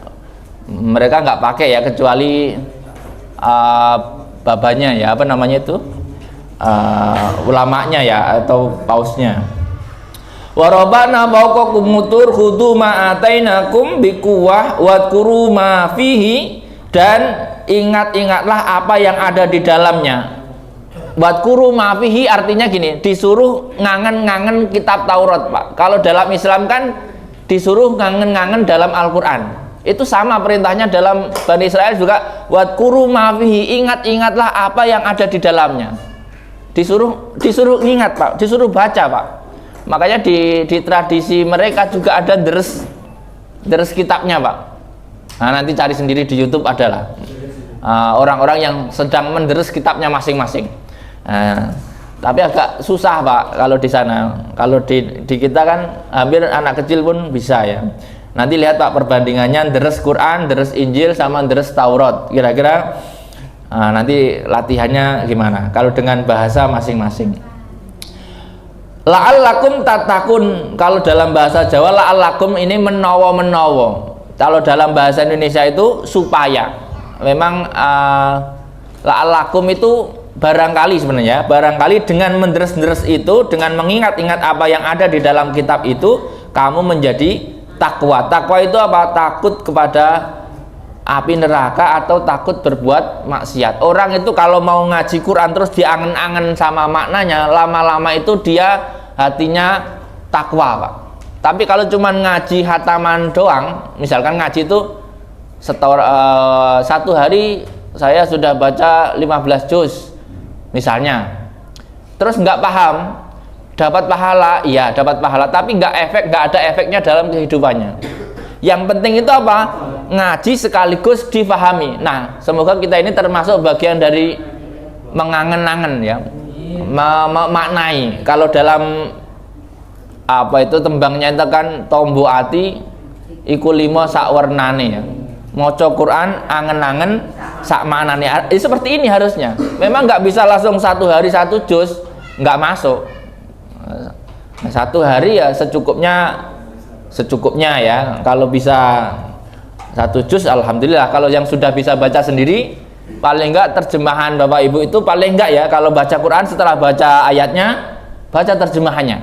mereka nggak pakai ya kecuali babanya ya, apa namanya itu ulamanya ya atau pausnya. Warobana bauqakum mutur khudu ma atainakum biquwah wadhkuru ma fihi, dan ingat-ingatlah apa yang ada di dalamnya. Wadhkuru ma fihi artinya gini, disuruh ngangen-ngangen kitab Taurat Pak. Kalau dalam Islam kan disuruh ngangen-ngangen dalam Al-Qur'an. Itu sama perintahnya dalam Bani Israel juga, wadhkuru ma fihi, ingat-ingatlah apa yang ada di dalamnya. Disuruh ingat Pak, disuruh baca Pak. Makanya di tradisi mereka juga ada deres kitabnya Pak. Nah, nanti cari sendiri di YouTube adalah orang-orang yang sedang menderes kitabnya masing-masing. Tapi agak susah Pak kalau di sana. Kalau di kita kan hampir anak kecil pun bisa ya. Nanti lihat Pak perbandingannya deres Quran, deres Injil sama deres Taurat. Kira-kira nanti latihannya gimana? Kalau dengan bahasa masing-masing. La'allakum tatakun, kalau dalam bahasa Jawa la'allakum ini menowo. Kalau dalam bahasa Indonesia itu supaya. Memang la'allakum itu barangkali sebenarnya. Barangkali dengan menderes-deres itu, dengan mengingat-ingat apa yang ada di dalam kitab itu, kamu menjadi takwa. Takwa itu apa? Takut kepada api neraka atau takut berbuat maksiat. Orang itu kalau mau ngaji Quran terus diangen-angen sama maknanya, lama-lama itu dia hatinya takwa Pak. Tapi kalau cuma ngaji hataman doang, misalkan ngaji itu satu hari saya sudah baca 15 juz misalnya, terus nggak paham, dapat pahala, iya dapat pahala, tapi nggak ada efeknya dalam kehidupannya. Yang penting itu apa? Ngaji sekaligus difahami. Nah, semoga kita ini termasuk bagian dari mengangen-angen ya, memaknai. Kalau dalam apa itu tembangnya itu kan tombo ati iku limo sak warnane ya. Maca Quran angen-angen sak maknane. Seperti ini harusnya. Memang nggak bisa langsung satu hari satu juz, nggak masuk. Nah, satu hari ya secukupnya ya. Kalau bisa satu juz alhamdulillah. Kalau yang sudah bisa baca sendiri, paling enggak terjemahan Bapak Ibu itu paling enggak ya, kalau baca Quran setelah baca ayatnya, baca terjemahannya.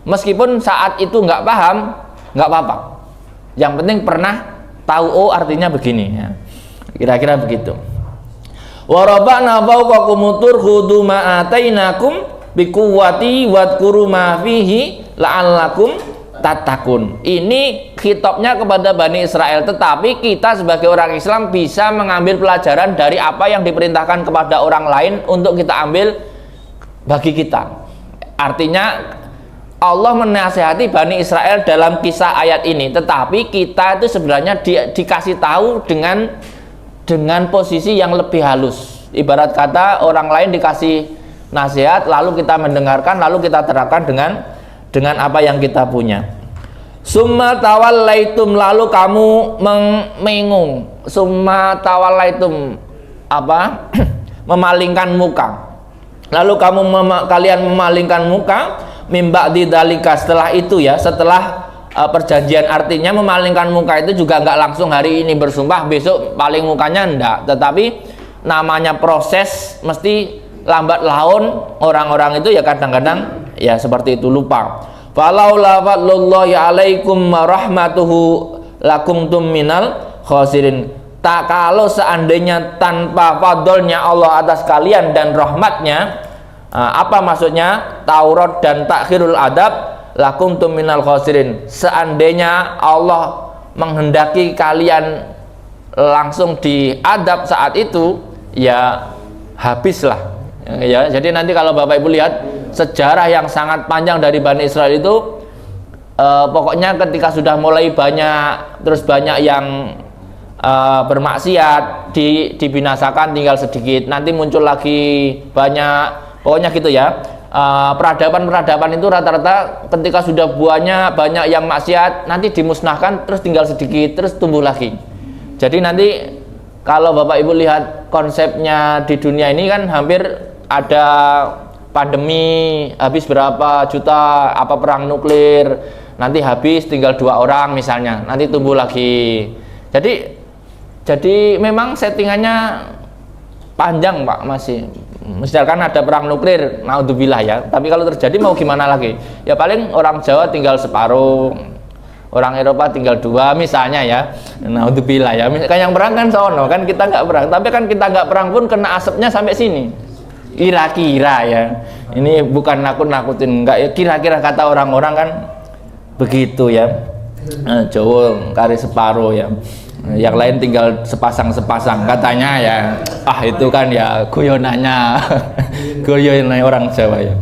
Meskipun saat itu enggak paham, enggak apa-apa. Yang penting pernah tahu, oh artinya begini ya. Kira-kira begitu. Wa rabbana fawqakum turkhudu ma atainakum biquwwati wadhkuru ma fihi la'allakum tattaqun. Ini khitabnya kepada Bani Israel, tetapi kita sebagai orang Islam bisa mengambil pelajaran dari apa yang diperintahkan kepada orang lain untuk kita ambil bagi kita. Artinya Allah menasihati Bani Israel dalam kisah ayat ini, tetapi kita itu sebenarnya dikasih tahu dengan posisi yang lebih halus. Ibarat kata orang lain dikasih nasihat, lalu kita mendengarkan, lalu kita terapkan dengan apa yang kita punya. Summa tawallaitum, lalu kamu mengingung. Summa tawallaitum, apa? Memalingkan muka. Lalu kalian memalingkan muka mimba di dalika, setelah itu ya, setelah perjanjian. Artinya memalingkan muka itu juga nggak langsung hari ini bersumpah besok paling mukanya, enggak, tetapi namanya proses mesti lambat laun. Orang-orang itu ya kadang-kadang ya seperti itu, lupa. Falaula fadlullahi alaikum rahmatuhu lakuntum minal khosirin. Tak kalau seandainya tanpa fadlnya Allah atas kalian dan rahmatnya, apa maksudnya? Taurat dan takhirul adab, lakuntum minal khosirin. Seandainya Allah menghendaki kalian langsung diadab saat itu, ya habislah. Ya, jadi nanti kalau Bapak Ibu lihat sejarah yang sangat panjang dari Bani Israel itu, pokoknya ketika sudah mulai banyak, terus banyak yang bermaksiat, dibinasakan tinggal sedikit, nanti muncul lagi banyak, pokoknya gitu ya. Peradaban itu rata-rata ketika sudah banyak yang maksiat, nanti dimusnahkan, terus tinggal sedikit, terus tumbuh lagi. Jadi nanti kalau Bapak Ibu lihat konsepnya di dunia ini kan hampir ada pandemi, habis berapa juta, apa perang nuklir, nanti habis tinggal 2 orang misalnya, nanti tumbuh lagi. Jadi memang settingannya panjang Pak, masih. Misalkan ada perang nuklir, naudzubillah ya, tapi kalau terjadi mau gimana lagi? Ya paling orang Jawa tinggal separuh, orang Eropa tinggal 2 misalnya ya, naudzubillah ya. Misalkan yang perang kan sono, kan kita nggak perang, tapi kan kita nggak perang pun kena asapnya sampai sini. Kira-kira ya, ini bukan nakut-nakutin, enggak ya, kira-kira kata orang-orang kan begitu ya. Jawa kari separuh ya, yang lain tinggal sepasang katanya ya. Itu kan ya guyonannya guyonan orang Jawa ya.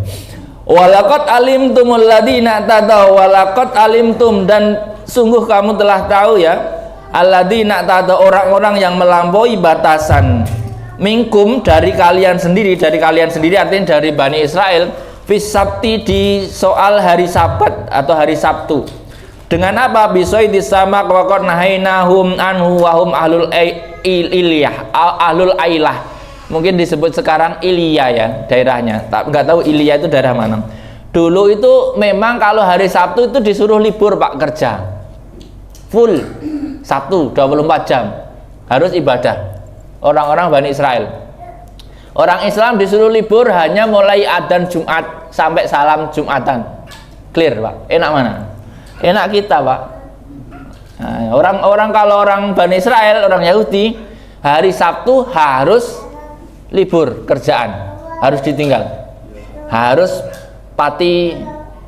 Walaqad alimtumul ladina tadaw, walaqad alimtum, dan sungguh kamu telah tahu ya, alladzina tadaw, orang-orang yang melampaui batasan, minkum, dari kalian sendiri artinya dari Bani Israel, fis sabti, di soal hari Sabat atau hari Sabtu. Dengan apa? Bisoi disama waqad nahainahum anhu wahum ahlul iliyah, ahlul ailah. Mungkin disebut sekarang Ilya ya daerahnya. Nggak tahu Ilya itu daerah mana. Dulu itu memang kalau hari Sabtu itu disuruh libur Pak, kerja full Sabtu 24 jam harus ibadah. Orang-orang Bani Israel. Orang Islam disuruh libur hanya mulai adzan Jumat sampai salam Jumatan. Clear Pak. Enak mana? Enak kita Pak. Nah, orang kalau orang Bani Israel, orang Yahudi, hari Sabtu harus libur kerjaan, harus ditinggal, harus pati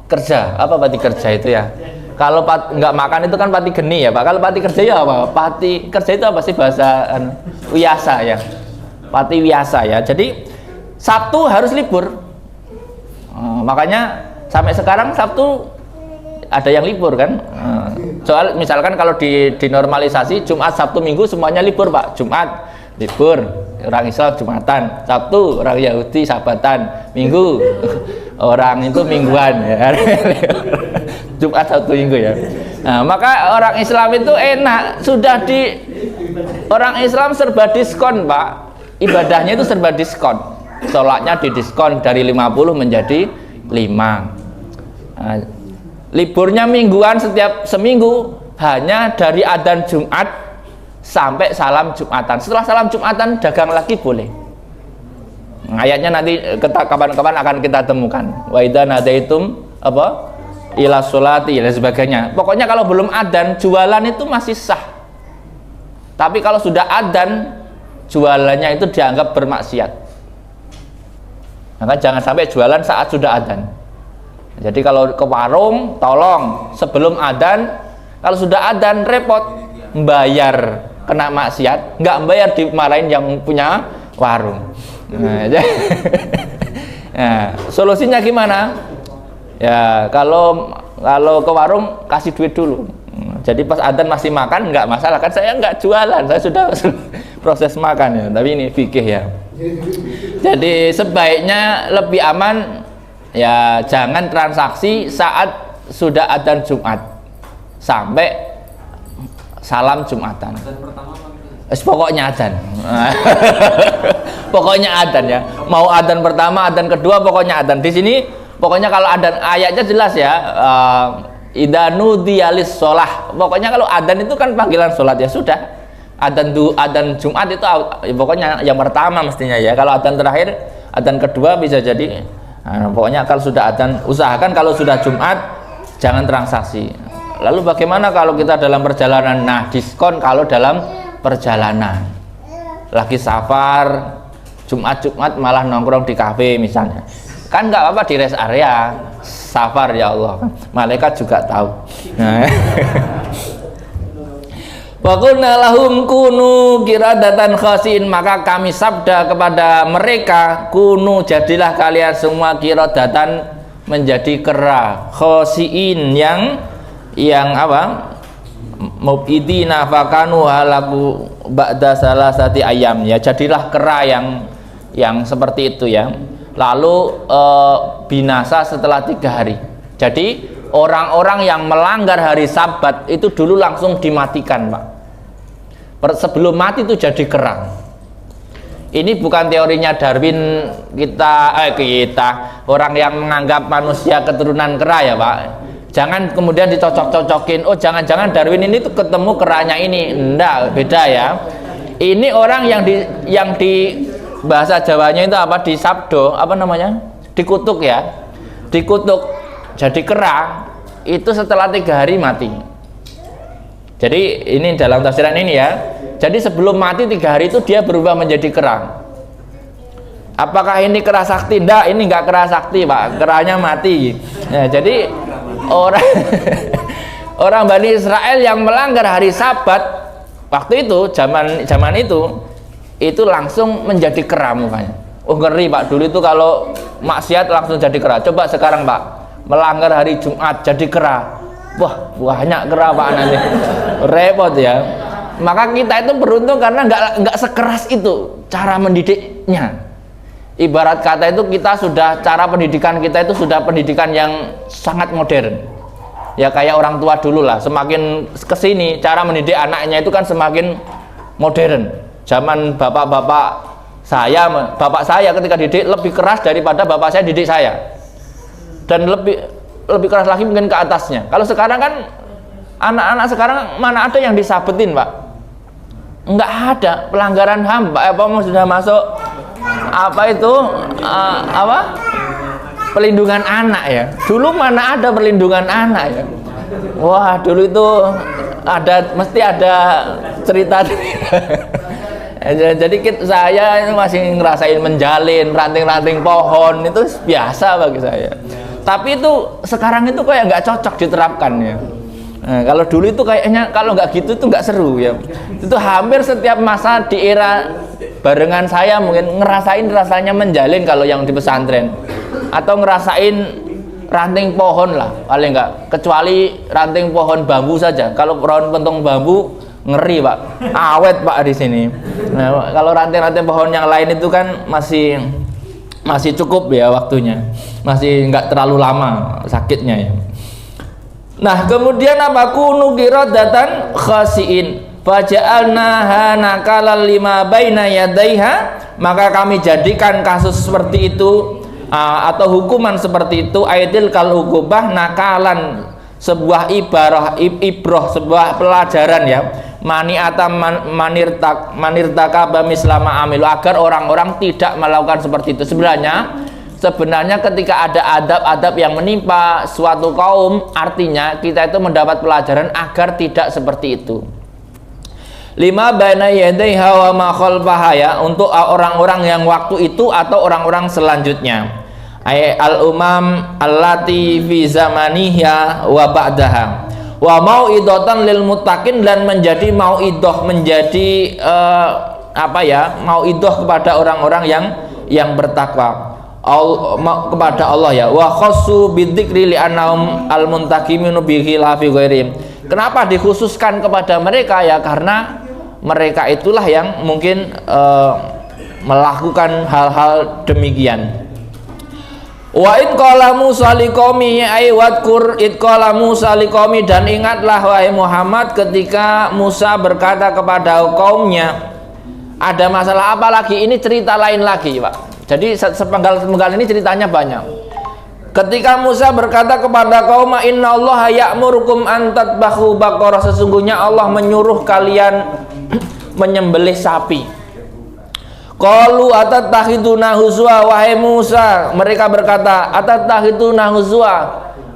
kerja. Apa pati kerja itu ya? Kalau nggak makan itu kan pati geni ya Pak. Kalau pati kerja ya apa? Pati kerja itu apa sih bahasa wiasa ya? Pati wiasa ya. Jadi Sabtu harus libur. Makanya sampai sekarang Sabtu ada yang libur kan. Soal misalkan kalau dinormalisasi Jumat, Sabtu, Minggu semuanya libur Pak. Jumat libur, orang Islam Jumatan, Sabtu orang Yahudi Sabatan, Minggu orang itu mingguan ya. Jumat, Sabtu, Minggu ya. Nah, maka orang Islam itu enak, sudah orang Islam serba diskon Pak. Ibadahnya itu serba diskon. Sholatnya didiskon dari 50 menjadi 5. Nah, liburnya mingguan, setiap seminggu hanya dari adzan Jumat sampai salam Jumatan. Setelah salam Jumatan dagang lagi boleh. Ayatnya nanti kapan-kapan akan kita temukan. Wa idza nadaitum apa? Ila sholati dan sebagainya. Pokoknya kalau belum adzan, jualan itu masih sah. Tapi kalau sudah adzan, jualannya itu dianggap bermaksiat. Maka jangan sampai jualan saat sudah adzan. Jadi kalau ke warung, tolong sebelum adzan, kalau sudah adzan repot, bayar kena maksiat, nggak bayar dimarahin yang punya warung. Nah, solusinya gimana? Ya kalau ke warung kasih duit dulu. Jadi pas adzan masih makan nggak masalah, kan saya nggak jualan, saya sudah proses makan ya. Tapi ini fikih ya. Jadi sebaiknya lebih aman ya, jangan transaksi saat sudah adzan Jumat sampai salam Jumatan. Pokoknya adzan. Pokoknya adzan ya. Mau adzan pertama, adzan kedua, pokoknya adzan. Di sini pokoknya kalau adzan ayatnya jelas ya. Idza nudiya lis-shalah. Pokoknya kalau adzan itu kan panggilan salat ya sudah. Adzan Jumat itu pokoknya yang pertama mestinya ya. Kalau adzan terakhir, adzan kedua bisa jadi. Nah, pokoknya kalau sudah adzan, usahakan kalau sudah Jumat jangan transaksi. Lalu bagaimana kalau kita dalam perjalanan? Nah, diskon kalau dalam perjalanan. Lagi safar, Jumat malah nongkrong di kafe misalnya. Kan nggak apa-apa di rest area. Safar ya Allah. Malaikat juga tahu. Nah. Wa qulna lahum kunu qiradatan khasiin, maka kami sabda kepada mereka, kunu jadilah kalian semua qiradatan, menjadi kera, khasiin yang apa? Mubidina fakanu halaku ba'da salasati ayam, ya jadilah kera yang seperti itu ya. Lalu binasa setelah 3 hari. Jadi orang-orang yang melanggar hari Sabat itu dulu langsung dimatikan, Pak. Sebelum mati itu jadi kerang. Ini bukan teorinya Darwin, kita orang yang menganggap manusia keturunan kera ya Pak. Jangan kemudian dicocok-cocokin, oh jangan-jangan Darwin ini tuh ketemu keranya ini. Enggak, beda ya. Ini orang yang di bahasa Jawanya itu apa, disabdo, apa namanya, dikutuk ya, dikutuk jadi kera itu setelah 3 hari mati. Jadi ini dalam tafsiran ini ya. Jadi sebelum mati 3 hari itu dia berubah menjadi kera. Apakah ini kera sakti? Enggak, ini enggak kera sakti Pak, keranya mati. Ya, jadi orang Bani Israel yang melanggar hari Sabat waktu itu, zaman itu langsung menjadi kera mukanya. Oh ngeri Pak, dulu itu kalau maksiat langsung jadi kera. Coba sekarang Pak, melanggar hari Jumat jadi kera. Wah banyak kera Pak nanti, repot ya. Maka kita itu beruntung karena nggak sekeras itu cara mendidiknya. Ibarat kata itu kita sudah, cara pendidikan kita itu sudah pendidikan yang sangat modern. Ya kayak orang tua dulu lah, semakin kesini cara mendidik anaknya itu kan semakin modern. Zaman bapak saya ketika didik lebih keras daripada bapak saya didik saya, dan lebih keras lagi mungkin ke atasnya. Kalau sekarang kan anak-anak sekarang mana ada yang disabetin Pak, nggak ada pelanggaran HAM Pak. Apa mau sudah masuk apa itu pelindungan anak ya. Dulu mana ada perlindungan anak ya. Wah dulu itu mesti ada cerita. Jadi saya masih ngerasain menjalin ranting-ranting pohon, itu biasa bagi saya. Tapi itu sekarang itu kayak nggak cocok diterapkan ya. Nah, kalau dulu itu kayaknya kalau nggak gitu itu nggak seru ya. Itu hampir setiap masa di era barengan saya mungkin ngerasain rasanya menjalin kalau yang di pesantren, atau ngerasain ranting pohon lah paling nggak, kecuali ranting pohon bambu saja. Kalau pohon pentong bambu ngeri Pak, awet Pak di sini. Nah, kalau ranting-ranting pohon yang lain itu kan masih cukup ya waktunya, masih nggak terlalu lama sakitnya ya. Nah kemudian apa, kunu qiradatan khasiin faja'alnaha nakalan lima baina yadaiha, maka kami jadikan kasus seperti itu atau hukuman seperti itu, aitil kal hukubah, nakalan sebuah ibrah, sebuah pelajaran ya, mani'ata manirtaka bamislama amilu, agar orang-orang tidak melakukan seperti itu. Sebenarnya ketika ada adab-adab yang menimpa suatu kaum, artinya kita itu mendapat pelajaran agar tidak seperti itu. Lima baina yadaiha wa ma khalfaha, ya, untuk orang-orang yang waktu itu atau orang-orang selanjutnya. ay al-umam allati fi zamaniha wa ba'daha wa mau'idatan lil muttaqin, dan menjadi mau'idah, menjadi mau'idah kepada orang-orang yang bertakwa kepada Allah ya. Wa khassu bidzikri li annahum al muntaqiminu bi khilafi ghairihim. Kenapa dikhususkan kepada mereka ya? Karena mereka itulah yang mungkin melakukan hal-hal demikian. Wa id qala Musa liqaumi ay wadkur id qala Musa liqaumi, dan ingatlah wahai Muhammad ketika Musa berkata kepada kaumnya. Ada masalah apa lagi? Ini cerita lain lagi, Pak. Jadi sepenggal-sepenggal ini ceritanya banyak. Ketika Musa berkata kepada kaum, innallaha ya'murukum an tadbahu baqarah, sesungguhnya Allah menyuruh kalian menyembelih sapi. Qalu atattakhiduna huzwa, wahai Musa, mereka berkata, atattakhiduna huzwa,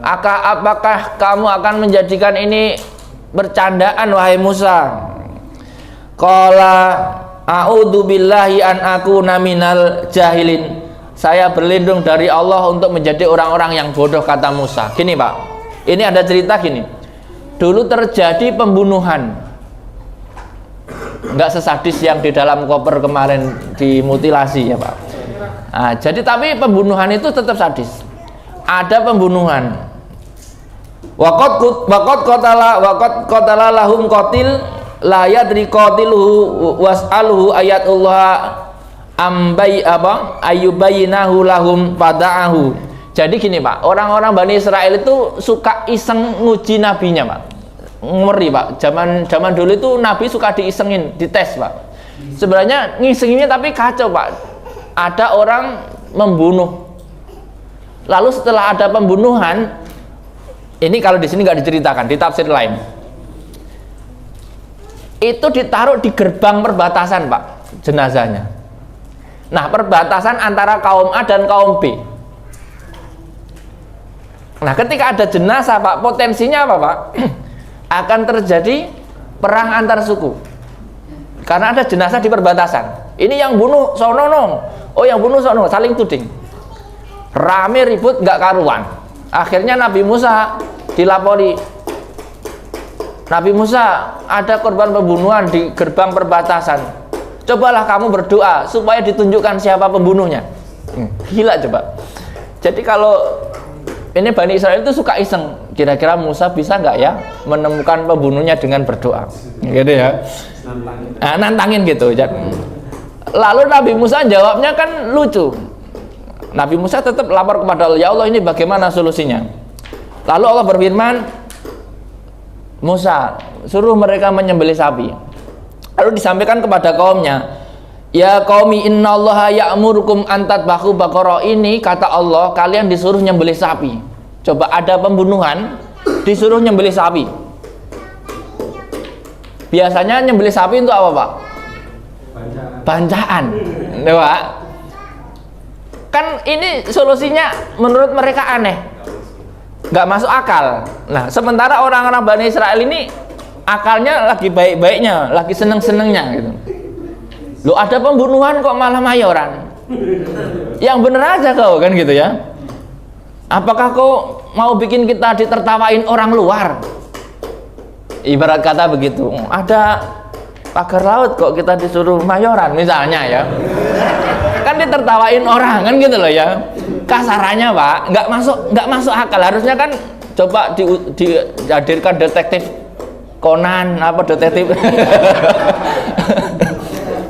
apakah kamu akan menjadikan ini bercandaan wahai Musa? Qala a'udzu billahi an akuna minal jahilin, saya berlindung dari Allah untuk menjadi orang-orang yang bodoh, kata Musa. Gini Pak, ini ada cerita gini, dulu terjadi pembunuhan, nggak sesadis yang di dalam koper kemarin dimutilasi ya Pak. Nah, jadi tapi pembunuhan itu tetap sadis, ada pembunuhan. Waqad qatala lahum qatil la yadri qatiluhu was'aluhu ayatullah ambai ayyubayinahu lahum fada'ahu. Jadi gini Pak, orang-orang Bani Israel itu suka iseng nguji nabinya Pak. Ngeri Pak, zaman dulu itu nabi suka diisengin, dites Pak. Sebenarnya ngisenginnya tapi kacau Pak. Ada orang membunuh, lalu setelah ada pembunuhan, ini kalau di sini nggak diceritakan, di tafsir lain, itu ditaruh di gerbang perbatasan Pak, jenazahnya. Nah, perbatasan antara kaum A dan kaum B. Nah, ketika ada jenazah Pak, potensinya apa Pak? Akan terjadi perang antar suku, karena ada jenazah di perbatasan. Ini yang bunuh sono, oh yang bunuh sono, saling tuding, rame ribut nggak karuan. Akhirnya Nabi Musa dilapori, Nabi Musa, ada korban pembunuhan di gerbang perbatasan, cobalah kamu berdoa supaya ditunjukkan siapa pembunuhnya. Gila coba. Jadi kalau ini Bani Israel itu suka iseng, kira-kira Musa bisa nggak ya menemukan pembunuhnya dengan berdoa, gitu ya. Nah, nantangin gitu. Lalu Nabi Musa jawabnya kan lucu. Nabi Musa tetap lapor kepada Allah, ya Allah ini bagaimana solusinya? Lalu Allah berfirman, Musa, suruh mereka menyembelih sapi. Lalu disampaikan kepada kaumnya, ya qaumi innallaha ya'murukum an tadbahu baqarah, ini kata Allah kalian disuruh nyembelih sapi. Coba ada pembunuhan disuruh nyembelih sapi. Biasanya nyembelih sapi untuk apa Pak? Bancaan. Pak, kan ini solusinya menurut mereka aneh, nggak masuk akal. Nah, sementara orang-orang Bani Israel ini akalnya lagi baik-baiknya, lagi seneng-senengnya gitu. Loh, ada pembunuhan kok malah mayoran? Yang bener aja kau kan gitu ya. Apakah kau mau bikin kita ditertawain orang luar? Ibarat kata begitu. Ada pagar laut kok kita disuruh mayoran misalnya ya. Kan ditertawain orang kan gitu loh ya. Kasarannya Pak, nggak masuk akal. Harusnya kan coba dihadirkan detektif Conan apa detektif.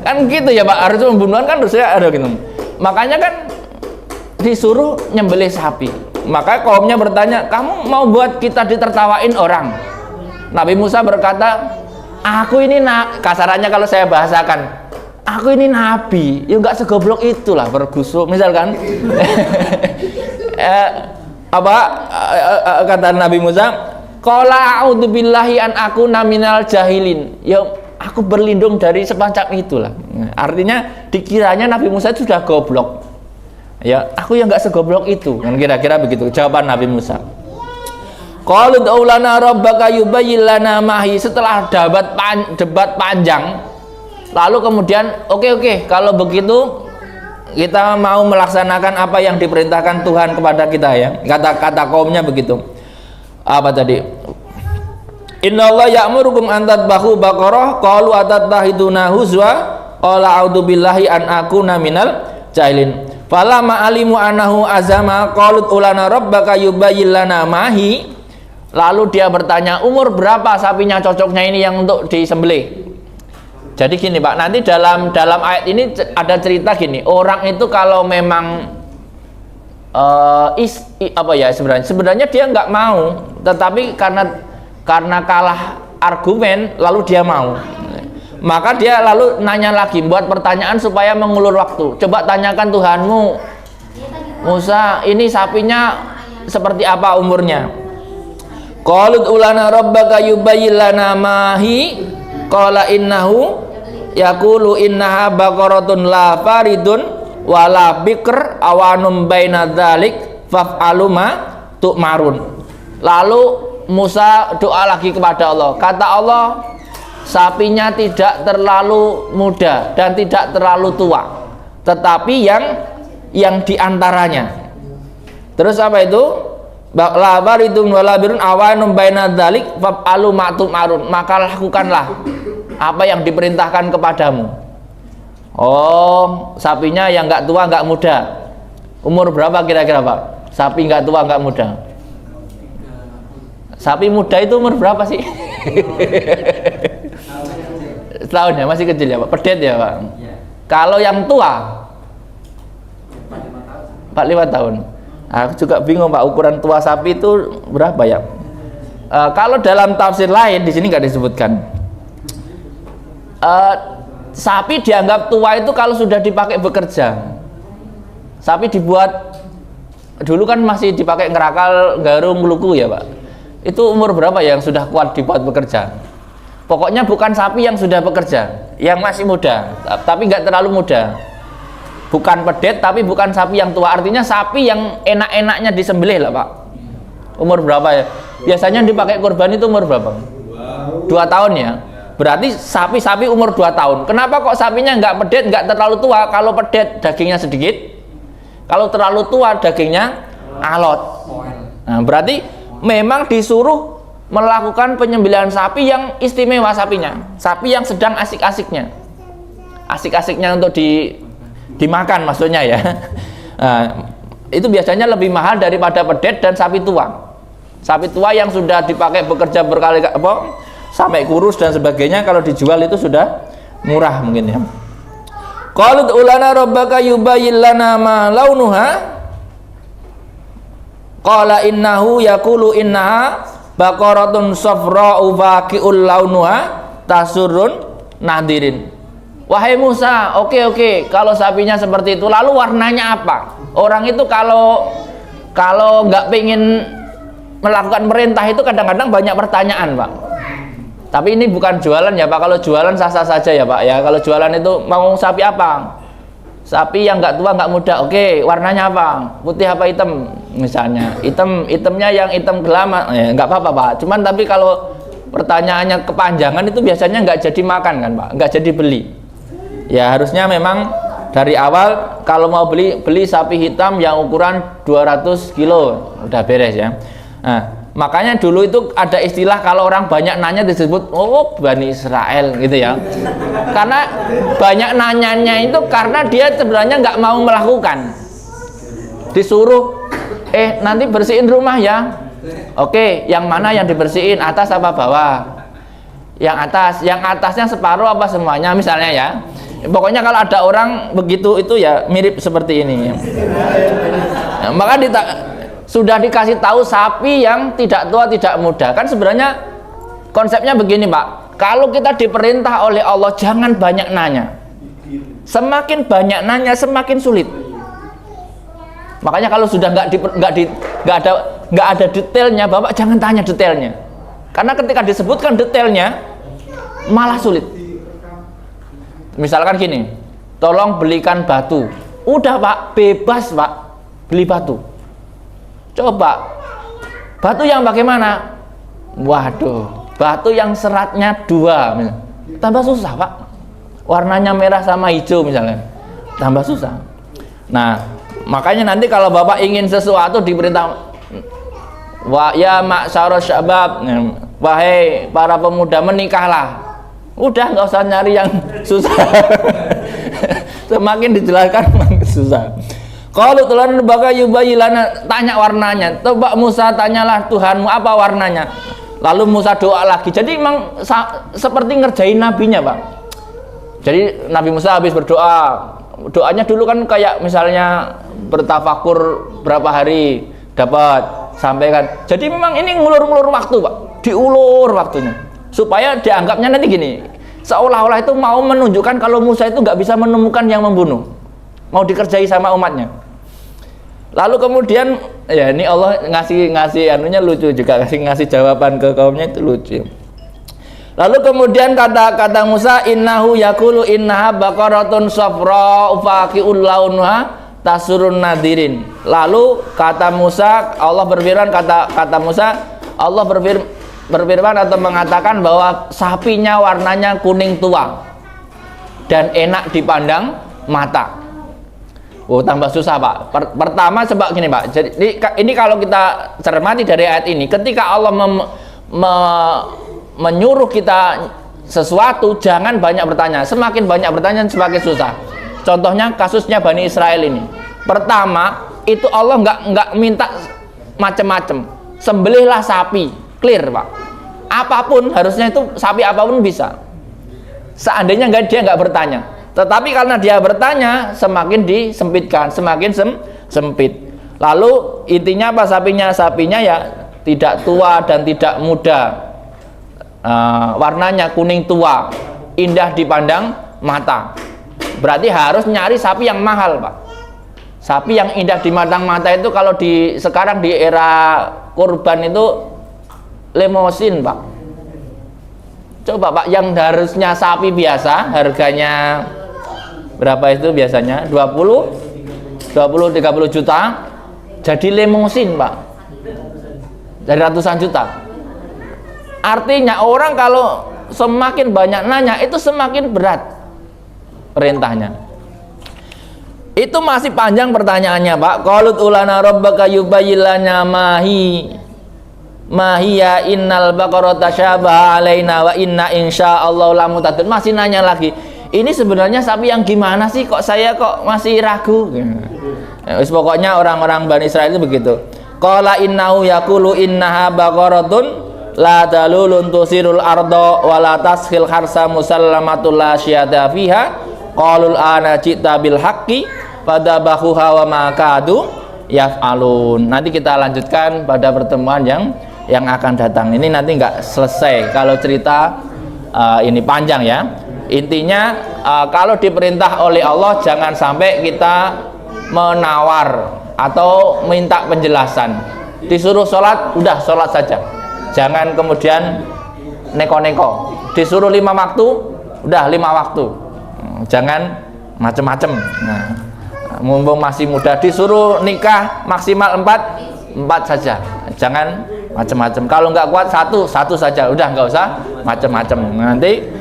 Kan gitu ya Pak, harus pembunuhan kan harusnya ada gitu. Makanya kan disuruh nyembelih sapi. Maka kaumnya bertanya, kamu mau buat kita ditertawain orang? Nabi Musa berkata, aku ini kasarannya kalau saya bahasakan, aku ini nabi, ya nggak segoblok itulah bergusuk misalkan. Kata Nabi Musa, qala a'udzu billahi an akuna minal jahilin, ya aku berlindung dari semacam itulah. Artinya dikiranya Nabi Musa itu sudah goblok. Ya, aku yang nggak segoblok itu. Kan kira-kira begitu jawaban Nabi Musa. Qalu daulana rabbaka yubayyin lana mahi. Setelah debat panjang, lalu kemudian oke, kalau begitu kita mau melaksanakan apa yang diperintahkan Tuhan kepada kita ya. Kata kaumnya begitu. Apa tadi? Innallaha ya'murukum an tadbahu baqarah qalu atattahiduna huzwa qala a'udzu billahi an akuna minal jahilin. Falamma alimu annahu azama qalut ulana rabbaka yubayyin lana mahi. Lalu dia bertanya, umur berapa sapinya cocoknya ini yang untuk disembelih? Jadi gini Pak, nanti dalam ayat ini ada cerita gini, orang itu kalau memang sebenarnya dia nggak mau, tetapi karena kalah argumen lalu dia mau, maka dia lalu nanya lagi, buat pertanyaan supaya mengulur waktu. Coba tanyakan Tuhanmu, Musa, ini sapinya seperti apa umurnya? Qalut ulana rabbaka yubayyin lana mahi qala innahu yaqulu innaha baqaratun la faridun wala bikr awanum baina dzalik faf'alu ma tu'marun. Lalu Musa doa lagi kepada Allah. Kata Allah, sapinya tidak terlalu muda dan tidak terlalu tua, tetapi yang diantaranya. Terus apa itu? La faridun wala birun awanum baina dzalik faf'alu ma tu'marun. Maka lakukanlah apa yang diperintahkan kepadamu. Oh, sapinya yang nggak tua nggak muda. Umur berapa kira-kira Pak? Sapi nggak tua nggak muda. Sapi muda itu umur berapa sih? Setahun ya, masih kecil ya Pak. Pedet ya Pak. Kalau yang tua 45 tahun. Aku juga bingung Pak, ukuran tua sapi itu berapa ya? Kalau dalam tafsir lain di sini nggak disebutkan. Sapi dianggap tua itu kalau sudah dipakai bekerja. Sapi dibuat dulu kan masih dipakai ngerakal, garung, luku ya Pak. Itu umur berapa yang sudah kuat dibuat bekerja? Pokoknya bukan sapi yang sudah bekerja, yang masih muda, tapi nggak terlalu muda. Bukan pedet, tapi bukan sapi yang tua. Artinya sapi yang enak-enaknya disembelih lah Pak. Umur berapa ya? Biasanya dipakai kurban itu umur berapa? 2 tahun ya. Berarti sapi-sapi umur 2 tahun. Kenapa kok sapinya nggak pedet, nggak terlalu tua? Kalau pedet dagingnya sedikit, kalau terlalu tua dagingnya alot. Nah, berarti memang disuruh melakukan penyembelihan sapi yang istimewa sapinya. Sapi yang sedang asik-asiknya. Asik-asiknya untuk dimakan maksudnya ya. Nah, itu biasanya lebih mahal daripada pedet dan sapi tua. Sapi tua yang sudah dipakai bekerja berkali-kali sampai kurus dan sebagainya, kalau dijual itu sudah murah mungkin ya. Qalut ulana rabbaka yubayyin lana ma launuha qala innahu yaqulu innaha baqaratun safra'u faqi'ul launuha tasurrun nadirin. Wahai Musa, oke, kalau sapinya seperti itu, lalu warnanya apa? Orang itu kalau nggak pengen melakukan perintah itu kadang-kadang banyak pertanyaan Pak. Tapi ini bukan jualan ya Pak. Kalau jualan sah-sah saja ya Pak ya. Kalau jualan itu mau sapi apa? Sapi yang nggak tua nggak muda. Oke, warnanya apa? Putih apa hitam? Misalnya hitamnya yang hitam gelama, ya nggak apa-apa Pak. Cuman tapi kalau pertanyaannya kepanjangan itu biasanya nggak jadi makan kan Pak, nggak jadi beli. Ya harusnya memang dari awal kalau mau beli sapi hitam yang ukuran 200 kilo udah beres ya. Nah, makanya dulu itu ada istilah kalau orang banyak nanya disebut Bani Israel gitu ya. Karena banyak nanyanya itu karena dia sebenarnya nggak mau melakukan. Disuruh nanti bersihin rumah ya. Oke, yang mana yang dibersihin, atas apa bawah? Yang atas, yang atasnya separuh apa semuanya misalnya ya. Pokoknya kalau ada orang begitu itu ya mirip seperti ini. Nah, maka sudah dikasih tahu sapi yang tidak tua tidak muda. Kan sebenarnya konsepnya begini Pak. Kalau kita diperintah oleh Allah jangan banyak nanya. Semakin banyak nanya semakin sulit. Makanya kalau sudah nggak ada detailnya, Bapak jangan tanya detailnya. Karena ketika disebutkan detailnya malah sulit. Misalkan gini, tolong belikan batu. Udah Pak, bebas Pak, beli batu. Coba, batu yang bagaimana? Waduh, batu yang seratnya 2, tambah susah Pak. Warnanya merah sama hijau misalnya, tambah susah. Nah, makanya nanti kalau Bapak ingin sesuatu diperintah, wa ya ma'syarus syabab, wahai para pemuda menikahlah. Udah nggak usah nyari yang susah. Semakin dijelaskan semakin susah. Kalau tulan baga yubayilana, tanya warnanya. Coba Musa tanyalah Tuhanmu apa warnanya. Lalu Musa doa lagi. Jadi memang seperti ngerjain nabinya, Pak. Jadi Nabi Musa habis berdoa, doanya dulu kan kayak misalnya bertafakur berapa hari dapat sampaikan. Jadi memang ini ngulur-ngulur waktu, Pak. Diulur waktunya supaya dianggapnya nanti gini, seolah-olah itu mau menunjukkan kalau Musa itu nggak bisa menemukan yang membunuh, mau dikerjai sama umatnya. Lalu kemudian ya ini Allah ngasih anunya lucu juga, ngasih jawaban ke kaumnya itu lucu. Lalu kemudian kata Musa, innahu yaqulu innaha baqaratun safra faqi'ul launuha tasurun nadirin. Lalu kata Musa, Allah berfirman, kata Musa, Allah berfirman atau mengatakan bahwa sapinya warnanya kuning tua dan enak dipandang mata. Oh, tambah susah, Pak. Pertama coba gini, Pak. Jadi ini kalau kita cermati dari ayat ini, ketika Allah menyuruh kita sesuatu, jangan banyak bertanya. Semakin banyak bertanya semakin susah. Contohnya kasusnya Bani Israel ini. Pertama, itu Allah nggak minta macam-macam. Sembelihlah sapi, clear, Pak. Apapun harusnya itu sapi apapun bisa. Seandainya dia nggak bertanya. Tetapi karena dia bertanya, semakin disempitkan, semakin sempit. Lalu intinya apa sapinya? Sapinya ya tidak tua dan tidak muda. Warnanya kuning tua, indah dipandang mata. Berarti harus nyari sapi yang mahal, Pak. Sapi yang indah dipandang mata itu kalau sekarang di era kurban itu lemosin, Pak. Coba, Pak, yang harusnya sapi biasa harganya berapa itu biasanya? 20-30 juta jadi lemosin, Pak. Dari ratusan juta. Artinya orang kalau semakin banyak nanya itu semakin berat perintahnya. Itu masih panjang pertanyaannya, Pak. Qalut ulana rabbaka yubayyilana mahiya innal baqarata syabaha alaina wa inna insyaallah lamutadun. Masih nanya lagi. Ini sebenarnya sapi yang gimana sih, kok saya kok masih ragu? Pokoknya orang-orang Bani Israil itu begitu. Qala innahu yaqulu innaha baqaratun la dalulun tusirul arda wa la taskhil harsa musallamatul la syiyata fiha. Qalul ana ji'ta bil haqqi fadabahuha wa ma kadu yaf'alun. Nanti kita lanjutkan pada pertemuan yang akan datang. Ini nanti nggak selesai kalau cerita ini panjang ya. Intinya kalau diperintah oleh Allah jangan sampai kita menawar atau minta penjelasan. Disuruh sholat, udah sholat saja. Jangan kemudian neko-neko. Disuruh 5 waktu, udah 5 waktu. Jangan macem-macem. Nah, mumpung masih muda, disuruh nikah maksimal 4 saja. Jangan macem-macem. Kalau nggak kuat satu saja. Udah nggak usah macem-macem. Nanti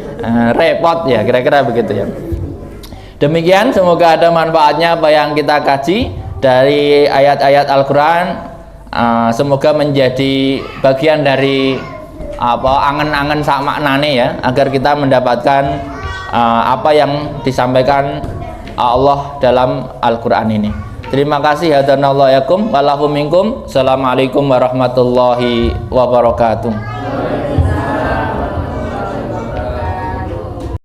repot ya, kira-kira begitu ya. Demikian, semoga ada manfaatnya apa yang kita kaji dari ayat-ayat Al-Quran. Semoga menjadi bagian dari angen-angen sak maknane ya, agar kita mendapatkan apa yang disampaikan Allah dalam Al-Quran ini. Terima kasih. Hadanallahu yakum wa lahum minkum. Assalamualaikum warahmatullahi wabarakatuh.